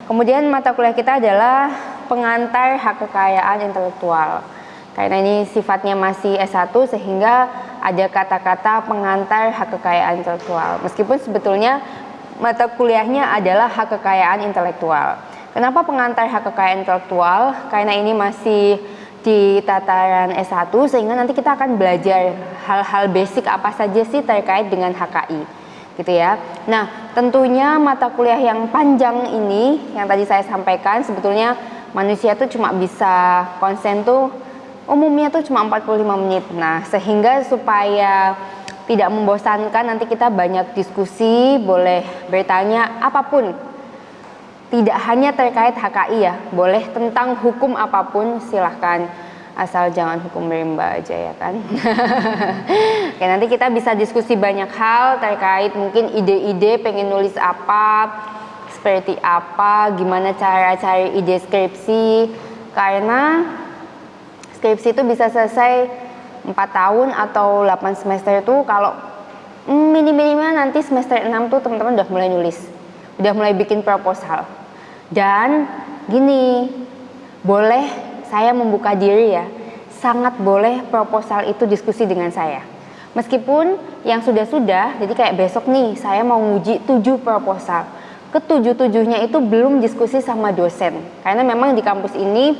Kemudian mata kuliah kita adalah pengantar hak kekayaan intelektual. Karena ini sifatnya masih S1 sehingga ada kata-kata pengantar hak kekayaan intelektual. Meskipun sebetulnya mata kuliahnya adalah hak kekayaan intelektual. Kenapa pengantar hak kekayaan intelektual? Karena ini masih di tataran S1 sehingga nanti kita akan belajar hal-hal basic apa saja sih terkait dengan HKI. Gitu ya. Nah, tentunya mata kuliah yang panjang ini yang tadi saya sampaikan sebetulnya manusia tuh cuma bisa konsen tuh umumnya tuh cuma 45 menit. Nah, sehingga supaya tidak membosankan nanti kita banyak diskusi, boleh bertanya apapun. Tidak hanya terkait HKI ya, boleh tentang hukum apapun silahkan. Asal jangan hukum rimba aja ya kan. Oke, nanti kita bisa diskusi banyak hal terkait mungkin ide-ide pengen nulis apa, seperti apa, gimana cara cari ide skripsi. Karena skripsi itu bisa selesai 4 tahun atau 8 semester itu kalau minimal nanti semester 6 tuh teman-teman udah mulai nulis, udah mulai bikin proposal. Dan gini, boleh saya membuka diri ya, sangat boleh proposal itu diskusi dengan saya. Meskipun yang sudah-sudah, jadi kayak besok nih saya mau nguji 7 proposal. Ke-7-7-nya itu belum diskusi sama dosen. Karena memang di kampus ini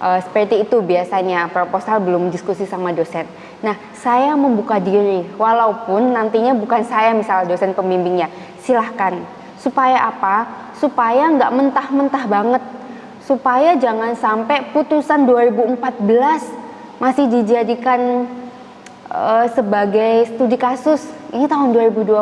seperti itu biasanya, proposal belum diskusi sama dosen. Nah, saya membuka diri, walaupun nantinya bukan saya misalnya dosen pembimbingnya, silahkan. Supaya apa? Supaya nggak mentah-mentah banget. Supaya jangan sampai putusan 2014 masih dijadikan sebagai studi kasus. Ini tahun 2022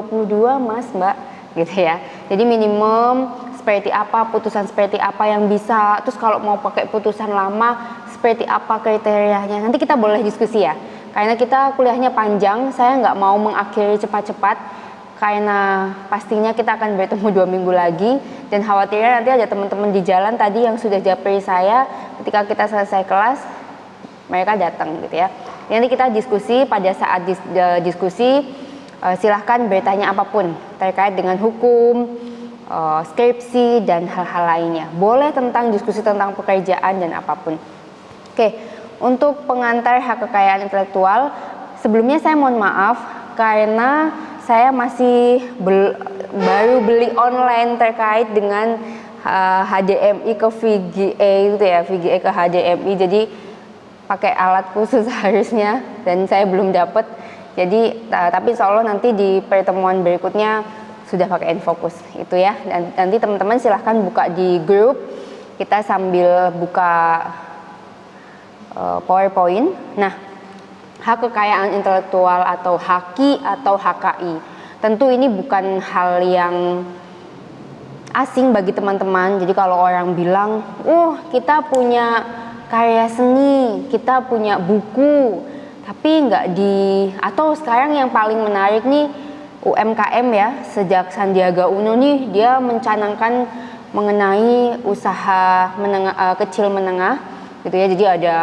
mas, mbak, gitu ya. Jadi minimum seperti apa, putusan seperti apa yang bisa, terus kalau mau pakai putusan lama seperti apa kriterianya, nanti kita boleh diskusi ya. Karena kita kuliahnya panjang, saya nggak mau mengakhiri cepat-cepat karena pastinya kita akan bertemu 2 minggu lagi dan khawatirnya nanti ada teman-teman di jalan tadi yang sudah japri saya ketika kita selesai kelas mereka datang gitu ya. Nanti kita diskusi, pada saat diskusi silahkan bertanya apapun terkait dengan hukum, skripsi dan hal-hal lainnya. Boleh tentang diskusi tentang pekerjaan dan apapun. Oke, untuk pengantar hak kekayaan intelektual, sebelumnya saya mohon maaf karena saya masih baru beli online terkait dengan HDMI ke VGA gitu ya, VGA ke HDMI. Jadi pakai alat khusus harusnya dan saya belum dapat. Jadi tapi insya Allah nanti di pertemuan berikutnya sudah pakai Infokus itu ya, dan nanti teman-teman silahkan buka di grup, kita sambil buka PowerPoint. Nah, hak kekayaan intelektual atau HAKI atau HKI, tentu ini bukan hal yang asing bagi teman-teman. Jadi kalau orang bilang, kita punya karya seni, kita punya buku, tapi nggak atau sekarang yang paling menarik nih, UMKM ya, sejak Sandiaga Uno nih dia mencanangkan mengenai usaha kecil menengah gitu ya. Jadi ada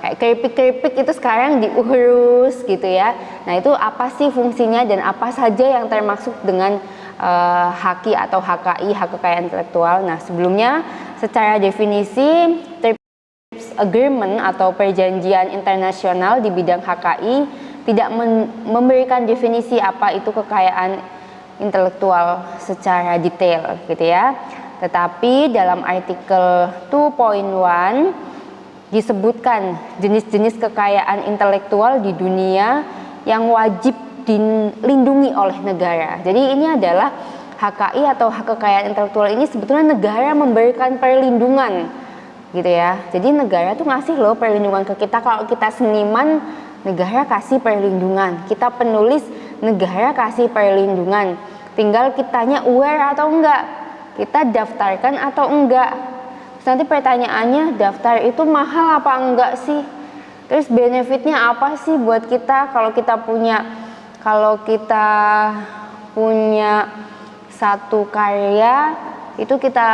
kayak keripik-keripik itu sekarang diurus gitu ya. Nah, itu apa sih fungsinya dan apa saja yang termasuk dengan HAKI atau HKI, hak kekayaan intelektual. Nah, sebelumnya secara definisi TRIPS Agreement atau perjanjian internasional di bidang HKI tidak memberikan definisi apa itu kekayaan intelektual secara detail gitu ya. Tetapi dalam artikel 2.1 disebutkan jenis-jenis kekayaan intelektual di dunia yang wajib dilindungi oleh negara. Jadi ini adalah HKI atau hak kekayaan intelektual ini sebetulnya negara memberikan perlindungan gitu ya. Jadi negara tuh ngasih loh perlindungan ke kita. Kalau kita seniman, negara kasih perlindungan. Kita penulis, negara kasih perlindungan. Tinggal kitanya aware atau enggak, kita daftarkan atau enggak. Terus nanti pertanyaannya, daftar itu mahal apa enggak sih? Terus benefitnya apa sih buat kita kalau kita punya satu karya itu kita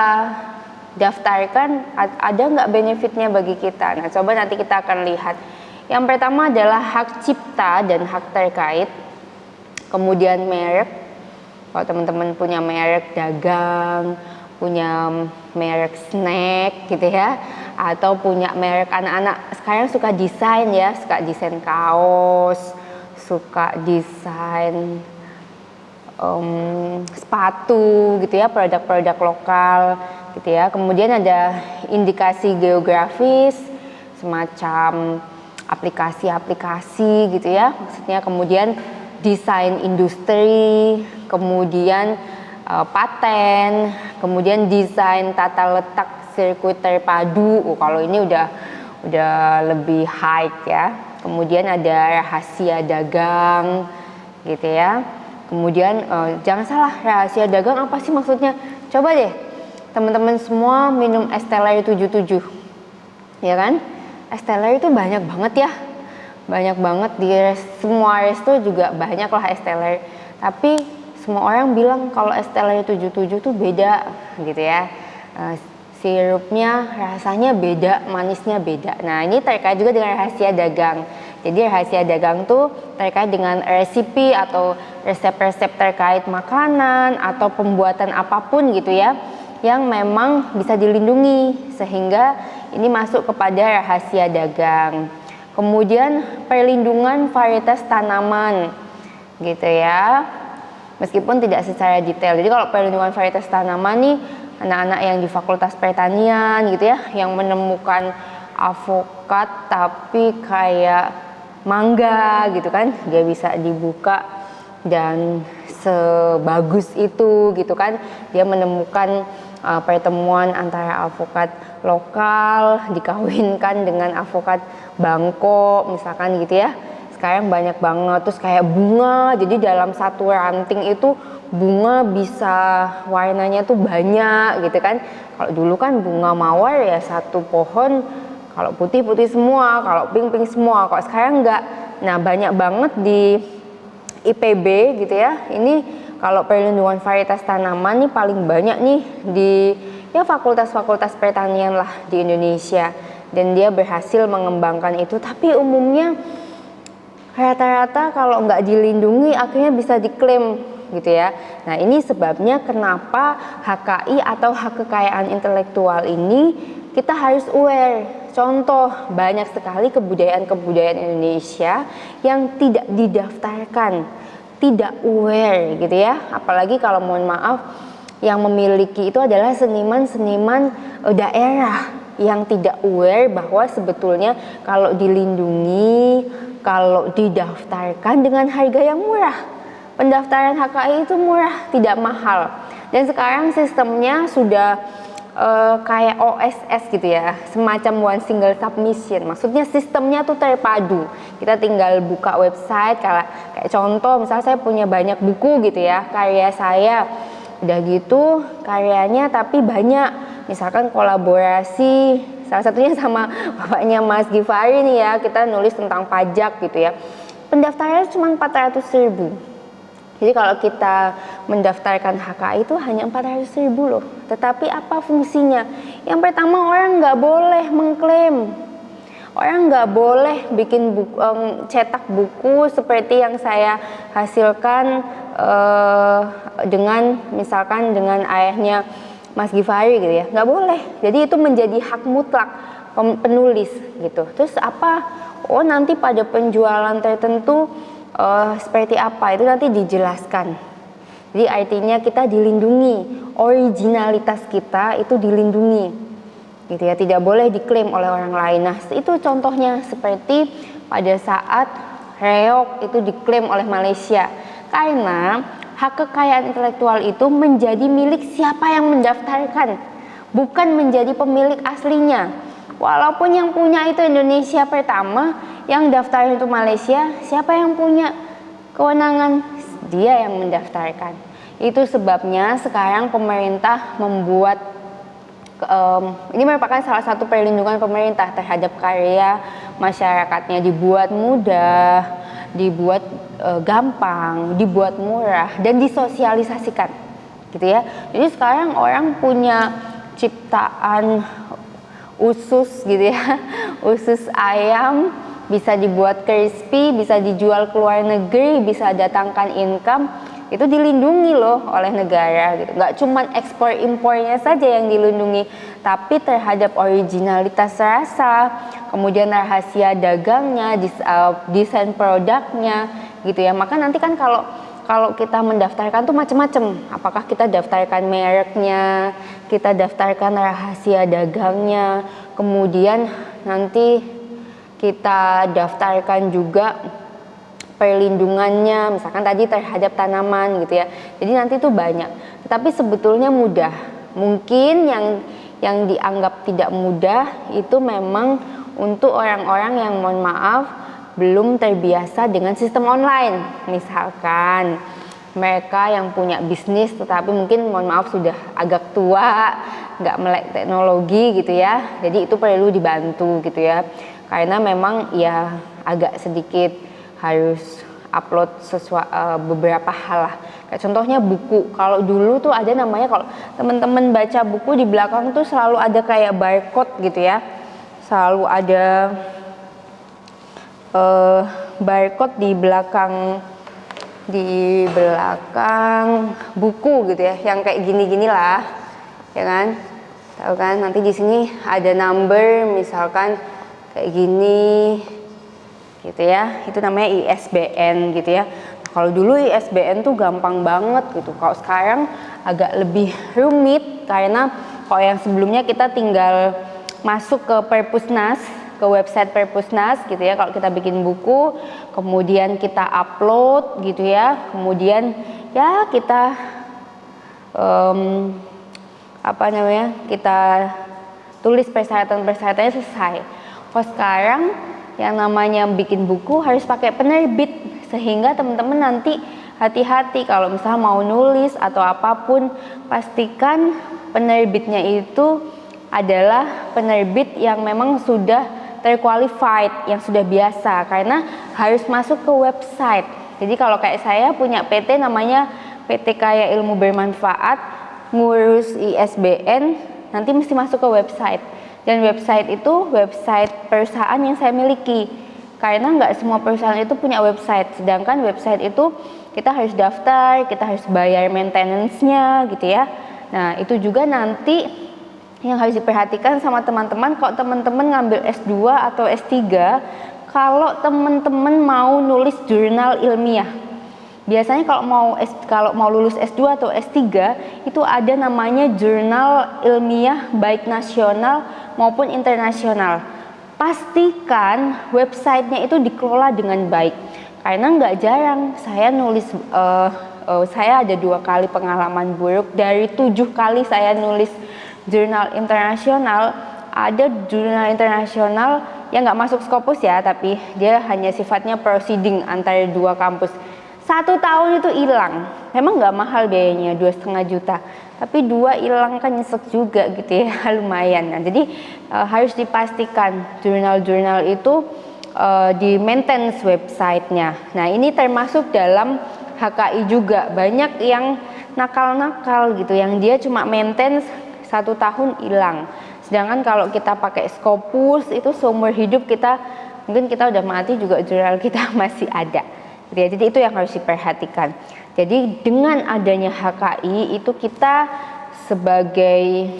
daftarkan, ada nggak benefitnya bagi kita? Nah, coba nanti kita akan lihat. Yang pertama adalah hak cipta dan hak terkait. Kemudian merek. Kalau teman-teman punya merek dagang, punya merek snack gitu ya, atau punya merek anak-anak sekarang suka desain ya, suka desain kaos, suka desain sepatu gitu ya, produk-produk lokal gitu ya. Kemudian ada indikasi geografis semacam aplikasi-aplikasi gitu ya, maksudnya. Kemudian desain industri, kemudian paten, kemudian desain tata letak sirkuit terpadu. Kalau ini udah lebih high ya. Kemudian ada rahasia dagang gitu ya. Kemudian jangan salah, rahasia dagang apa sih maksudnya? Coba deh teman-teman semua minum es teler 77, ya kan? Es teler itu banyak banget ya, banyak banget di semua resto juga banyak lah es teler. Tapi semua orang bilang kalau es teler 77 tuh beda gitu ya. Sirupnya rasanya beda, manisnya beda. Nah ini terkait juga dengan rahasia dagang. Jadi rahasia dagang tuh terkait dengan resipi atau resep-resep terkait makanan atau pembuatan apapun gitu ya, yang memang bisa dilindungi, sehingga ini masuk kepada rahasia dagang. Kemudian perlindungan varietas tanaman gitu ya, meskipun tidak secara detail. Jadi kalau perlindungan varietas tanaman nih, anak-anak yang di Fakultas Pertanian gitu ya, yang menemukan avokat tapi kayak mangga gitu kan, dia bisa dibuka dan sebagus itu gitu kan. Dia menemukan pertemuan antara avokat lokal dikawinkan dengan avokat Bangkok misalkan gitu ya. Sekarang banyak banget, terus kayak bunga, jadi dalam satu ranting itu bunga bisa warnanya tuh banyak gitu kan. Kalau dulu kan bunga mawar ya satu pohon, kalau putih-putih semua, kalau pink-pink semua. Kalau sekarang enggak. Nah banyak banget di IPB gitu ya. Ini kalau perlindungan varietas tanaman nih paling banyak nih di ya fakultas-fakultas pertanian lah di Indonesia. Dan dia berhasil mengembangkan itu. Tapi umumnya rata-rata kalau nggak dilindungi akhirnya bisa diklaim gitu ya. Nah ini sebabnya kenapa HKI atau hak kekayaan intelektual ini kita harus aware. Contoh, banyak sekali kebudayaan-kebudayaan Indonesia yang tidak didaftarkan, tidak aware gitu ya. Apalagi kalau mohon maaf yang memiliki itu adalah seniman-seniman daerah yang tidak aware bahwa sebetulnya kalau dilindungi, kalau didaftarkan dengan harga yang murah. Pendaftaran HKI itu murah, tidak mahal. Dan sekarang sistemnya sudah kayak OSS gitu ya, semacam one single submission. Maksudnya sistemnya tuh terpadu. Kita tinggal buka website, kayak contoh misalnya saya punya banyak buku gitu ya, karya saya. Udah gitu karyanya tapi banyak, misalkan kolaborasi salah satunya sama bapaknya Mas Gifari nih ya, kita nulis tentang pajak gitu ya. Pendaftarannya cuma 400.000. Jadi kalau kita mendaftarkan HKI itu hanya 400.000 loh. Tetapi apa fungsinya? Yang pertama, orang nggak boleh mengklaim. Orang nggak boleh bikin cetak buku seperti yang saya hasilkan dengan misalkan dengan ayahnya Mas Gifari gitu ya. Nggak boleh. Jadi itu menjadi hak mutlak penulis gitu. Terus apa? Oh nanti pada penjualan tertentu seperti apa itu nanti dijelaskan. Jadi artinya kita dilindungi, originalitas kita itu dilindungi gitu ya, tidak boleh diklaim oleh orang lain. Nah itu contohnya seperti pada saat reog itu diklaim oleh Malaysia, karena hak kekayaan intelektual itu menjadi milik siapa yang mendaftarkan, bukan menjadi pemilik aslinya. Walaupun yang punya itu Indonesia pertama, yang daftar itu Malaysia, siapa yang punya kewenangan? Dia yang mendaftarkan. Itu sebabnya sekarang pemerintah membuat ini merupakan salah satu perlindungan pemerintah terhadap karya masyarakatnya, dibuat mudah, dibuat gampang, dibuat murah dan disosialisasikan gitu ya. Jadi sekarang orang punya ciptaan usus gitu ya, usus ayam bisa dibuat crispy, bisa dijual ke luar negeri, bisa datangkan income, itu dilindungi loh oleh negara gitu. Nggak cuma ekspor impornya saja yang dilindungi, tapi terhadap originalitas rasa, kemudian rahasia dagangnya, desain produknya gitu ya. Maka nanti kan kalau kita mendaftarkan tuh macam-macam. Apakah kita daftarkan mereknya, kita daftarkan rahasia dagangnya, kemudian nanti kita daftarkan juga perlindungannya, misalkan tadi terhadap tanaman gitu ya. Jadi nanti tuh banyak. Tapi sebetulnya mudah. Mungkin yang dianggap tidak mudah itu memang untuk orang-orang yang mohon maaf belum terbiasa dengan sistem online. Misalkan mereka yang punya bisnis tetapi mungkin mohon maaf sudah agak tua, nggak melek teknologi gitu ya. Jadi itu perlu dibantu gitu ya. Karena memang ya agak sedikit harus upload beberapa hal lah. Kayak contohnya buku. Kalau dulu tuh ada namanya, kalau teman-teman baca buku di belakang tuh selalu ada kayak barcode gitu ya. Selalu ada barcode di belakang buku gitu ya, yang kayak gini-gini lah, ya kan? Tahu kan? Nanti di sini ada number, misalkan kayak gini, gitu ya. Itu namanya ISBN gitu ya. Kalau dulu ISBN tuh gampang banget gitu. Kalau sekarang agak lebih rumit karena kalau yang sebelumnya kita tinggal masuk ke Perpusnas, ke website Perpusnas gitu ya. Kalau kita bikin buku, kemudian kita upload gitu ya, kemudian ya kita kita tulis persyaratan-persyaratannya selesai. Kalau sekarang yang namanya bikin buku harus pakai penerbit, sehingga teman-teman nanti hati-hati kalau misalnya mau nulis atau apapun, pastikan penerbitnya itu adalah penerbit yang memang sudah terqualified, yang sudah biasa, karena harus masuk ke website. Jadi kalau kayak saya punya PT namanya PT Kaya Ilmu Bermanfaat, ngurus ISBN, nanti mesti masuk ke website. Dan website itu website perusahaan yang saya miliki. Karena nggak semua perusahaan itu punya website. Sedangkan website itu kita harus daftar, kita harus bayar maintenance-nya gitu ya. Nah itu juga nanti yang harus diperhatikan sama teman-teman. Kalau teman-teman ngambil S2 atau S3, kalau teman-teman mau nulis jurnal ilmiah, biasanya kalau mau lulus S2 atau S3 itu ada namanya jurnal ilmiah baik nasional maupun internasional. Pastikan websitenya itu dikelola dengan baik. Karena nggak jarang saya nulis, saya ada 2 kali pengalaman buruk dari 7 kali saya nulis jurnal internasional. Ada jurnal internasional yang nggak masuk Scopus ya, tapi dia hanya sifatnya proceeding antara 2 kampus. 1 tahun itu hilang, memang nggak mahal biayanya, 2,5 juta, tapi 2 hilang kan nyesek juga gitu ya, lumayan. Nah, jadi harus dipastikan jurnal-jurnal itu di maintenance websitenya. Nah ini termasuk dalam HKI juga, banyak yang nakal-nakal gitu, yang dia cuma maintenance 1 tahun hilang. Sedangkan kalau kita pakai Scopus itu seumur hidup kita, mungkin kita udah mati juga jurnal kita masih ada. Jadi itu yang harus diperhatikan. Jadi dengan adanya HKI itu kita sebagai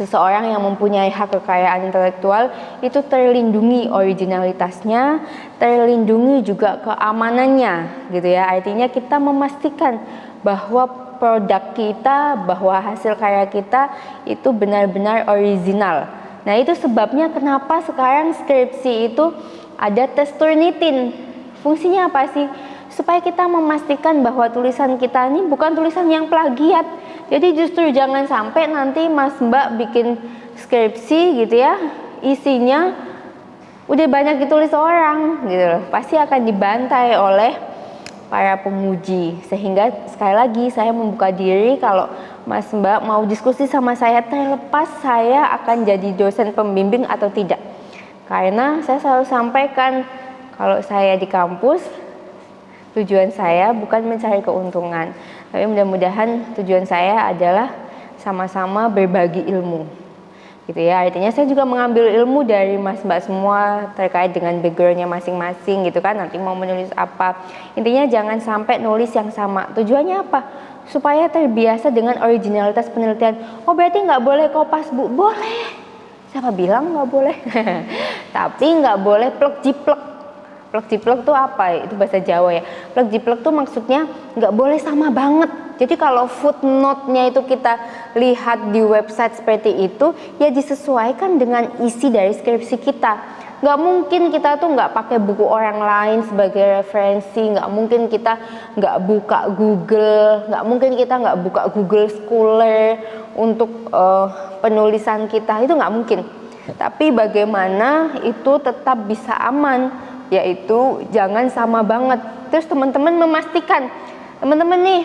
seseorang yang mempunyai hak kekayaan intelektual itu terlindungi originalitasnya, terlindungi juga keamanannya gitu ya. Artinya kita memastikan bahwa produk kita, bahwa hasil karya kita itu benar-benar original. Nah itu sebabnya kenapa sekarang skripsi itu ada tes Turnitin. Fungsinya apa sih? Supaya kita memastikan bahwa tulisan kita ini bukan tulisan yang plagiat. Jadi justru jangan sampai nanti Mas Mbak bikin skripsi gitu ya, isinya udah banyak ditulis orang gitu loh. Pasti akan dibantai oleh para penguji. Sehingga sekali lagi saya membuka diri kalau Mas Mbak mau diskusi sama saya, terlepas saya akan jadi dosen pembimbing atau tidak. Karena saya selalu sampaikan, kalau saya di kampus, tujuan saya bukan mencari keuntungan, tapi mudah-mudahan tujuan saya adalah sama-sama berbagi ilmu. gitu ya. Artinya saya juga mengambil ilmu dari mas mbak semua terkait dengan backgroundnya masing-masing gitu kan. Nanti mau menulis apa, intinya jangan sampai nulis yang sama. Tujuannya apa? Supaya terbiasa dengan originalitas penelitian. Oh berarti nggak boleh kopas Bu? Boleh, siapa bilang nggak boleh? Tapi nggak boleh plek jiplek. Plek jiplek tuh apa? Itu bahasa Jawa ya. Plek jiplek tuh maksudnya nggak boleh sama banget. Jadi kalau footnote-nya itu kita lihat di website seperti itu, ya disesuaikan dengan isi dari skripsi kita. Nggak mungkin kita tuh nggak pakai buku orang lain sebagai referensi, nggak mungkin kita nggak buka Google, nggak mungkin kita nggak buka Google Scholar untuk penulisan kita, itu nggak mungkin. Tapi bagaimana itu tetap bisa aman, yaitu jangan sama banget. Terus teman-teman memastikan, teman-teman nih,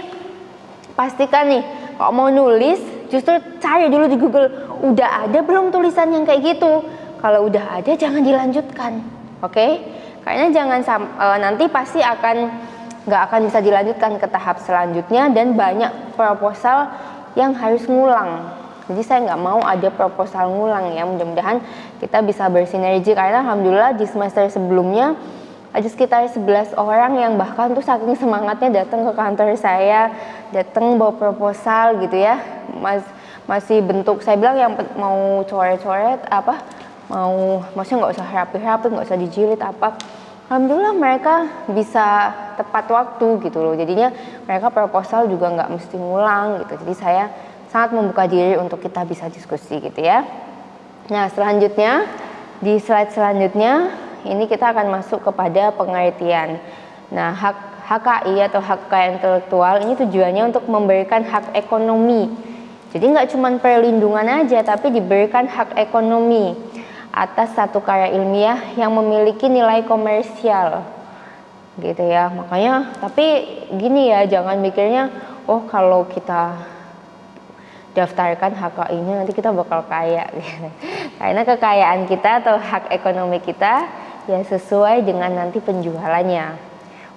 pastikan nih, kalau mau nulis justru cari dulu di Google, udah ada belum tulisan yang kayak gitu. Kalau udah ada jangan dilanjutkan, oke? Kayaknya jangan nanti pasti nggak akan bisa dilanjutkan ke tahap selanjutnya dan banyak proposal yang harus ngulang. Jadi saya nggak mau ada proposal ngulang ya. Mudah-mudahan kita bisa bersinergi karena alhamdulillah di semester sebelumnya ada sekitar 11 orang yang bahkan tuh saking semangatnya datang ke kantor saya, datang bawa proposal gitu ya. Masih bentuk, saya bilang yang mau coret-coret apa, maksudnya nggak usah rapi-rapi, nggak usah dijilid apa. Alhamdulillah mereka bisa tepat waktu gitu loh. Jadinya mereka proposal juga nggak mesti ngulang gitu. Jadi saya sangat membuka diri untuk kita bisa diskusi gitu ya. Nah selanjutnya, di slide selanjutnya ini kita akan masuk kepada pengertian. Nah, HKI atau hak kekayaan intelektual ini tujuannya untuk memberikan hak ekonomi. Jadi nggak cuma perlindungan aja, tapi diberikan hak ekonomi atas satu karya ilmiah yang memiliki nilai komersial. Gitu ya. Makanya, tapi gini ya, jangan mikirnya, oh kalau kita daftarkan HKI-nya nanti kita bakal kaya. Gitu. Karena kekayaan kita atau hak ekonomi kita ya sesuai dengan nanti penjualannya.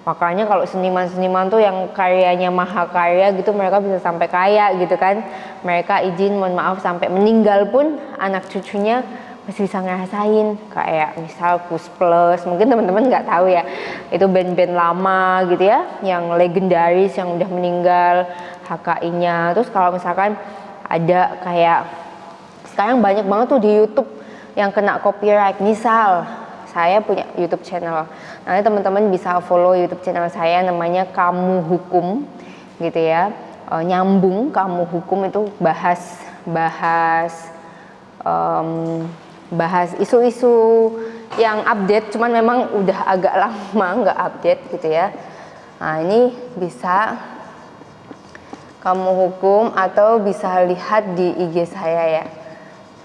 Makanya kalau seniman-seniman tuh yang karyanya mahakarya gitu, mereka bisa sampai kaya gitu kan. Mereka izin, mohon maaf, sampai meninggal pun anak cucunya masih bisa ngerasain. Kayak misal Kus Plus, mungkin teman-teman nggak tahu ya, itu band-band lama gitu ya, yang legendaris yang udah meninggal, HKI-nya. Terus kalau misalkan ada kayak sekarang banyak banget tuh di YouTube yang kena copyright, misal saya punya YouTube channel. Nanti teman-teman bisa follow YouTube channel saya, namanya Kamu Hukum gitu ya. Nyambung Kamu Hukum itu bahas isu-isu yang update, cuman memang udah agak lama nggak update gitu ya. Nah ini bisa Kamu Hukum atau bisa lihat di IG saya ya.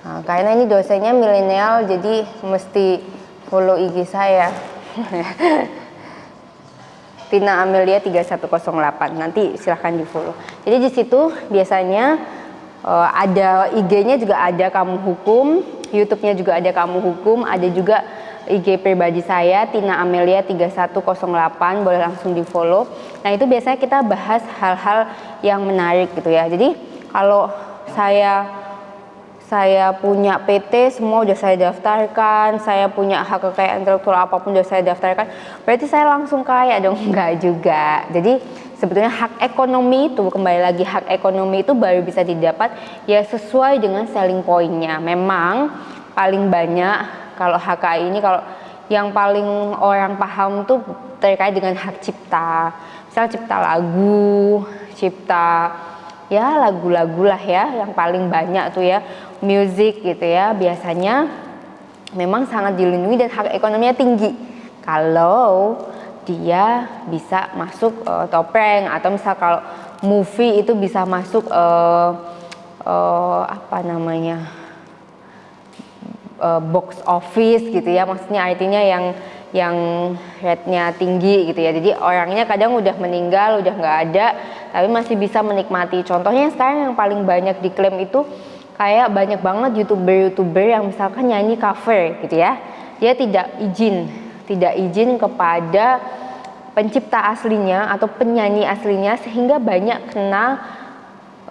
Nah, karena ini dosennya milenial jadi mesti follow IG saya. Tina Amelia 3108. Nanti silahkan di follow. Jadi di situ biasanya ada IG-nya juga ada Kamu Hukum, YouTube-nya juga ada Kamu Hukum, ada juga IG pribadi saya Tina Amelia 3108, boleh langsung di follow. Nah itu biasanya kita bahas hal-hal yang menarik gitu ya. Jadi kalau saya punya PT, semua udah saya daftarkan, saya punya hak kekayaan intelektual apapun udah saya daftarkan, berarti saya langsung kaya dong? Enggak juga. Jadi sebetulnya hak ekonomi itu, kembali lagi, hak ekonomi itu baru bisa didapat ya sesuai dengan selling point-nya. Memang paling banyak kalau HKI ini, kalau yang paling orang paham tuh terkait dengan hak cipta. Misal cipta lagu, cipta ya lagu-lagu lah ya, yang paling banyak tuh ya, music gitu ya, biasanya memang sangat dilindungi dan hak ekonominya tinggi kalau dia bisa masuk topeng, atau misal kalau movie itu bisa masuk box office gitu ya, maksudnya artinya yang rate-nya tinggi gitu ya. Jadi orangnya kadang udah meninggal, udah nggak ada, tapi masih bisa menikmati. Contohnya sekarang yang paling banyak diklaim itu kayak banyak banget youtuber yang misalkan nyanyi cover gitu ya, dia tidak izin kepada pencipta aslinya atau penyanyi aslinya, sehingga banyak kena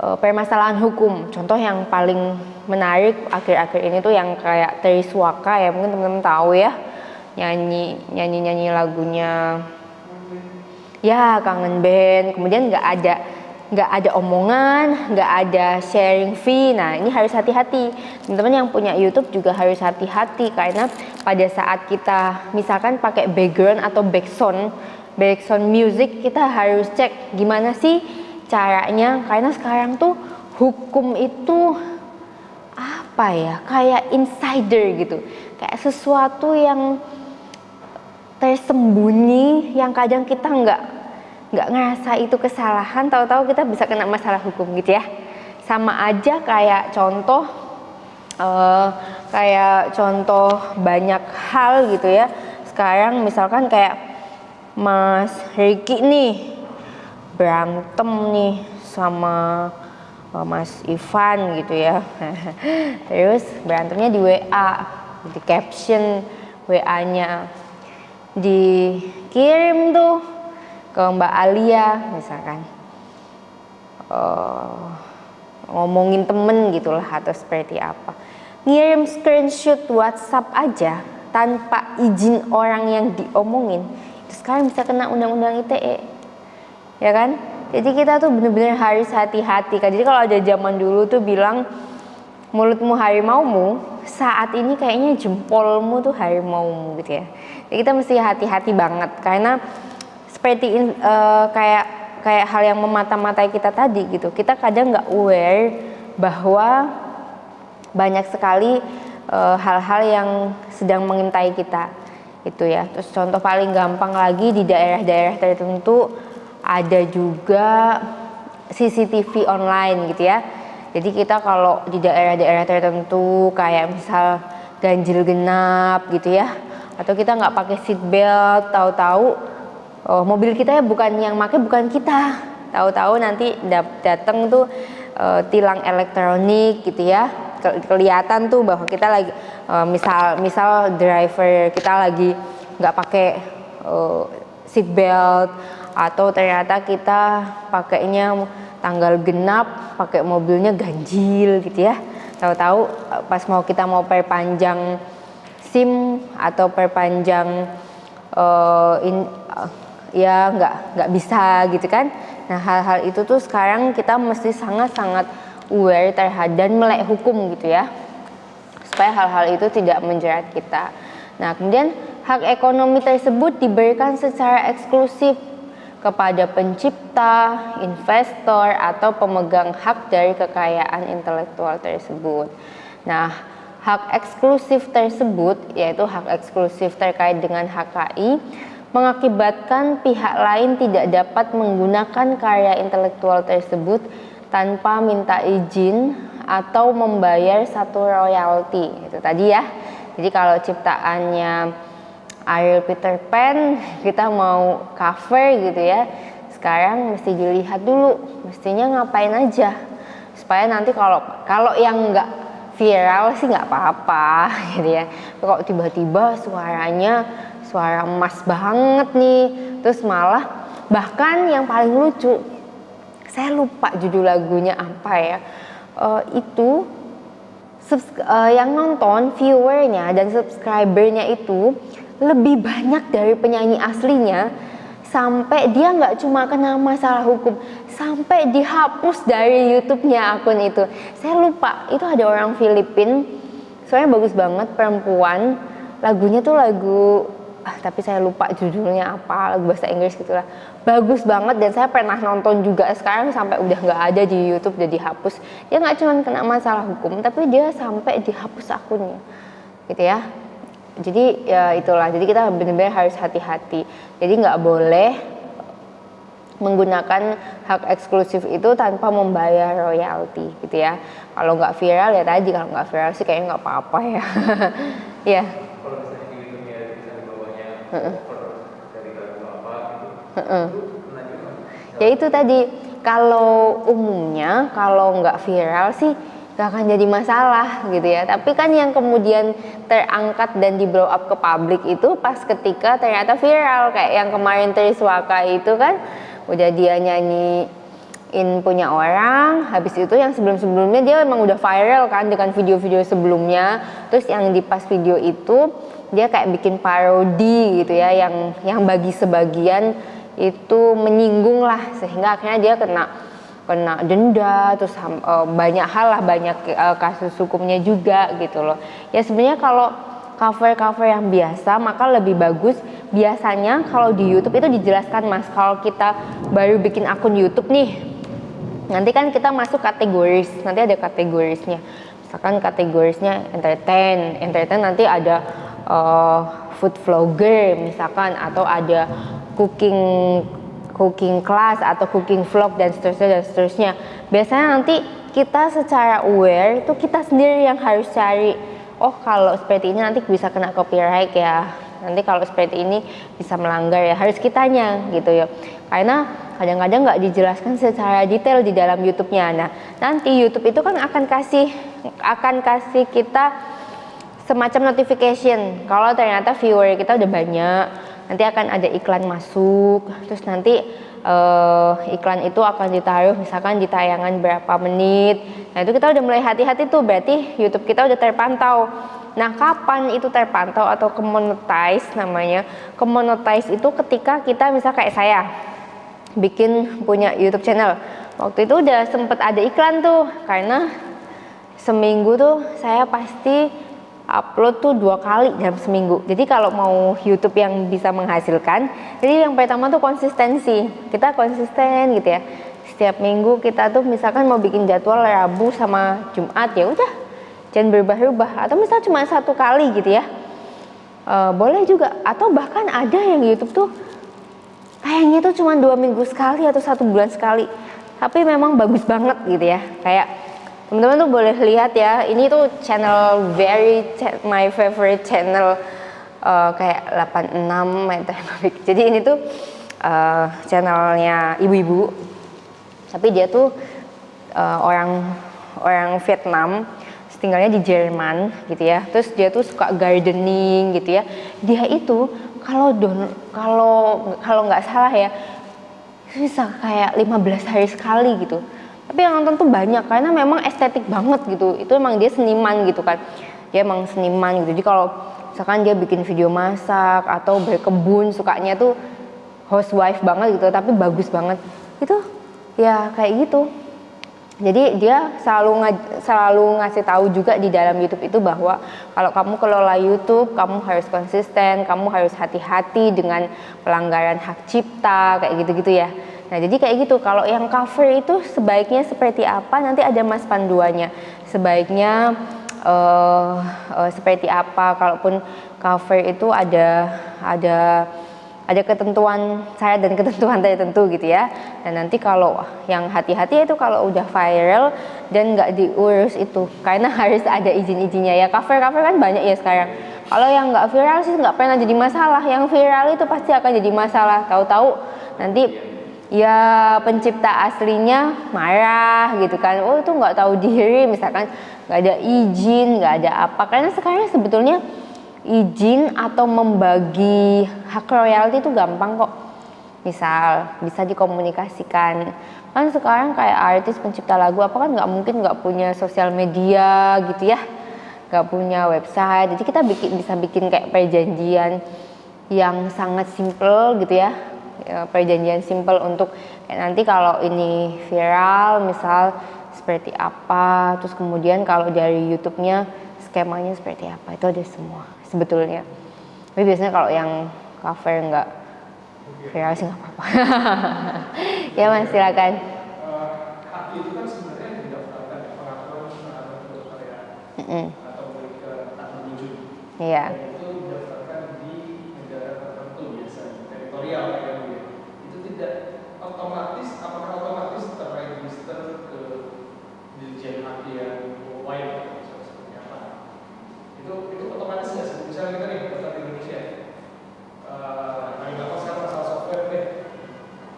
permasalahan hukum. Contoh yang paling menarik akhir-akhir ini tuh yang kayak Triswaka ya, mungkin teman-teman tahu ya, nyanyi lagunya ya Kangen Band, kemudian nggak ada omongan, nggak ada sharing fee. Nah ini harus hati-hati, teman-teman yang punya YouTube juga harus hati-hati, karena pada saat kita misalkan pakai background atau backsound music, kita harus cek gimana sih caranya, karena sekarang tuh hukum itu apa ya, kayak insider gitu, kayak sesuatu yang tersembunyi yang kadang kita nggak ngerasa itu kesalahan, tahu-tahu kita bisa kena masalah hukum gitu ya. Sama aja kayak contoh banyak hal gitu ya. Sekarang misalkan kayak Mas Ricky nih berantem nih sama Mas Ivan gitu ya. Terus berantemnya di WA, di caption WA-nya dikirim tuh ke Mbak Alia misalkan, ngomongin temen gitulah atau seperti apa, ngirim screenshot WhatsApp aja tanpa izin orang yang diomongin, itu sekarang bisa kena undang-undang ITE ya kan. Jadi kita tuh bener-bener harus hati-hati kan. Jadi kalau ada zaman dulu tuh bilang mulutmu harimaumu, saat ini kayaknya jempolmu tuh harimaumu gitu ya. Jadi kita mesti hati-hati banget, karena seperti kayak hal yang memata-matai kita tadi gitu. Kita kadang nggak aware bahwa banyak sekali hal-hal yang sedang mengintai kita itu ya. Terus contoh paling gampang lagi, di daerah-daerah tertentu ada juga CCTV online gitu ya. Jadi kita kalau di daerah-daerah tertentu kayak misal ganjil genap gitu ya, atau kita nggak pakai seat belt, tahu-tahu mobil kita ya bukan kita, tahu-tahu nanti datang tuh tilang elektronik gitu ya, kelihatan tuh bahwa kita lagi misal driver kita lagi nggak pakai seat belt, atau ternyata kita pakainya tanggal genap, pakai mobilnya ganjil gitu ya. Tahu-tahu pas kita mau perpanjang SIM atau perpanjang ya nggak bisa gitu kan. Nah hal-hal itu tuh sekarang kita mesti sangat-sangat aware terhadap dan melek hukum gitu ya, supaya hal-hal itu tidak menjerat kita. Nah kemudian hak ekonomi tersebut diberikan secara eksklusif kepada pencipta, investor, atau pemegang hak dari kekayaan intelektual tersebut. Nah hak eksklusif tersebut, yaitu hak eksklusif terkait dengan HKI, mengakibatkan pihak lain tidak dapat menggunakan karya intelektual tersebut tanpa minta izin atau membayar satu royalti. Itu tadi ya. Jadi kalau ciptaannya Ariel Peter Pan kita mau cover gitu ya, sekarang mesti dilihat dulu mestinya ngapain aja, supaya nanti kalau yang nggak viral sih nggak apa-apa gitu ya. Kok tiba-tiba suara emas banget nih, terus malah bahkan yang paling lucu, saya lupa judul lagunya apa ya, itu yang nonton viewernya dan subscribernya itu lebih banyak dari penyanyi aslinya, sampai dia nggak cuma kena masalah hukum, sampai dihapus dari YouTube-nya akun itu. Saya lupa, itu ada orang Filipina, soalnya bagus banget, perempuan, lagunya tuh lagu tapi saya lupa judulnya apa, lagu bahasa Inggris gitulah, bagus banget dan saya pernah nonton juga. Sekarang sampai udah nggak ada di YouTube, udah dihapus. Dia nggak cuma kena masalah hukum, tapi dia sampai dihapus akunnya gitu ya. Jadi ya itulah, jadi kita benar-benar harus hati-hati. Jadi nggak boleh menggunakan hak eksklusif itu tanpa membayar royalti gitu ya. Kalau nggak viral ya tadi, kalau nggak viral sih kayaknya nggak apa-apa ya. Ya. Kalau misalnya di YouTube-nya bisa di bawahnya dari lagu apa gitu, ya itu tadi, kalau umumnya kalau nggak viral sih nggak akan jadi masalah gitu ya. Tapi kan yang kemudian terangkat dan di blow up ke publik itu pas ketika ternyata viral, kayak yang kemarin Triswaka itu kan, udah dia nyanyi punya orang, habis itu yang sebelum-sebelumnya dia emang udah viral kan dengan video-video sebelumnya, terus yang di pas video itu dia kayak bikin parodi gitu ya, yang bagi sebagian itu menyinggung lah, sehingga akhirnya dia kena denda, terus banyak hal lah, banyak kasus hukumnya juga gitu loh. Ya sebenarnya kalau cover-cover yang biasa maka lebih bagus. Biasanya kalau di YouTube itu dijelaskan Mas, kalau kita baru bikin akun YouTube nih, nanti kan kita masuk kategoris, nanti ada kategorisnya. Misalkan kategorisnya entertain nanti ada food vlogger misalkan, atau ada cooking class atau cooking vlog dan seterusnya. Biasanya nanti kita secara aware itu kita sendiri yang harus cari, oh kalau seperti ini nanti bisa kena copyright ya, nanti kalau seperti ini bisa melanggar ya, harus kitanya gitu ya. Karena kadang-kadang nggak dijelaskan secara detail di dalam YouTube-nya. Nah, nanti YouTube itu kan akan kasih kita semacam notification kalau ternyata viewer kita udah banyak. Nanti akan ada iklan masuk, terus nanti iklan itu akan ditaruh misalkan di tayangan berapa menit. Nah itu kita udah mulai hati-hati tuh, berarti YouTube kita udah terpantau. Nah kapan itu terpantau atau kemonetize namanya? Kemonetize itu ketika kita misal kayak saya bikin punya YouTube channel, waktu itu udah sempet ada iklan tuh, karena seminggu tuh saya pasti upload tuh 2 kali dalam seminggu. Jadi kalau mau YouTube yang bisa menghasilkan, jadi yang pertama tuh konsistensi. Kita konsisten gitu ya. Setiap minggu kita tuh misalkan mau bikin jadwal Rabu sama Jumat, ya udah jangan berubah-ubah. Atau misal cuma 1 kali gitu ya. Boleh juga. Atau bahkan ada yang YouTube tuh kayaknya tuh cuma 2 minggu sekali atau 1 bulan sekali. Tapi memang bagus banget gitu ya. Kayak teman-teman tuh boleh lihat ya, ini tuh channel my favorite channel, kayak 86 meter. Jadi ini tuh channelnya ibu-ibu, tapi dia tuh orang Vietnam, tinggalnya di Jerman gitu ya. Terus dia tuh suka gardening gitu ya. Dia itu kalau nggak salah ya, bisa kayak 15 hari sekali gitu. Tapi yang nonton tuh banyak karena memang estetik banget gitu. Itu emang dia seniman gitu kan. Dia emang seniman gitu. Jadi kalau misalkan dia bikin video masak atau berkebun, sukanya tuh housewife banget gitu, tapi bagus banget. Itu ya kayak gitu. Jadi dia selalu ngasih tahu juga di dalam YouTube itu bahwa kalau kamu kelola YouTube, kamu harus konsisten, kamu harus hati-hati dengan pelanggaran hak cipta, kayak gitu-gitu ya. Nah jadi kayak gitu, kalau yang cover itu sebaiknya seperti apa, nanti ada mas panduannya. Sebaiknya seperti apa, kalaupun cover itu ada ketentuan syarat dan ketentuan tertentu gitu ya. Dan nanti kalau yang hati-hati itu kalau udah viral dan nggak diurus itu, karena harus ada izin-izinnya ya. Cover kan banyak ya sekarang. Kalau yang nggak viral sih nggak pernah jadi masalah, yang viral itu pasti akan jadi masalah. Tahu-tahu nanti ya pencipta aslinya marah gitu kan, oh itu nggak tahu diri, misalkan nggak ada izin, nggak ada apa. Karena sekarang sebetulnya izin atau membagi hak royalti itu gampang kok. Misal bisa dikomunikasikan. Kan sekarang kayak artis pencipta lagu apa kan nggak mungkin nggak punya sosial media gitu ya, nggak punya website. Jadi kita bisa bikin kayak perjanjian yang sangat simple gitu ya. Perjanjian simple untuk kayak nanti kalau ini viral misal seperti apa, terus kemudian kalau dari YouTube-nya skemanya seperti apa, itu ada semua sebetulnya. Tapi biasanya kalau yang cover nggak viral sih nggak apa-apa. Ya mas silakan. Hak itu kan sebenarnya didaftarkan di pengaturan atau kedokteran atau ke tanggung wujud. Iya. Itu didaftarkan di negara tertentu biasanya teritorial ya. Itu tidak otomatis, apakah otomatis terregister ke Dirjen Hak yang worldwide atau seperti apa? Itu otomatis nggak sih? Misalnya kita nih daftar di Indonesia, paling gampang sekarang masalah software deh.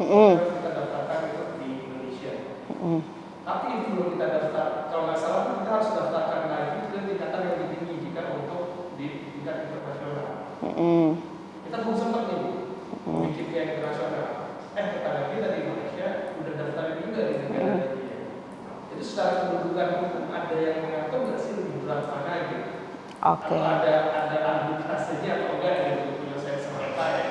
Kita daftarkan itu di Indonesia. Tapi itu belum kita daftar. Kalau nggak salah kita harus daftarkan lagi ke tingkatan yang lebih tinggi jika untuk di tingkat Oke. Atau ada arbitrasenya atau enggak dari penyelesaian sengketa ya.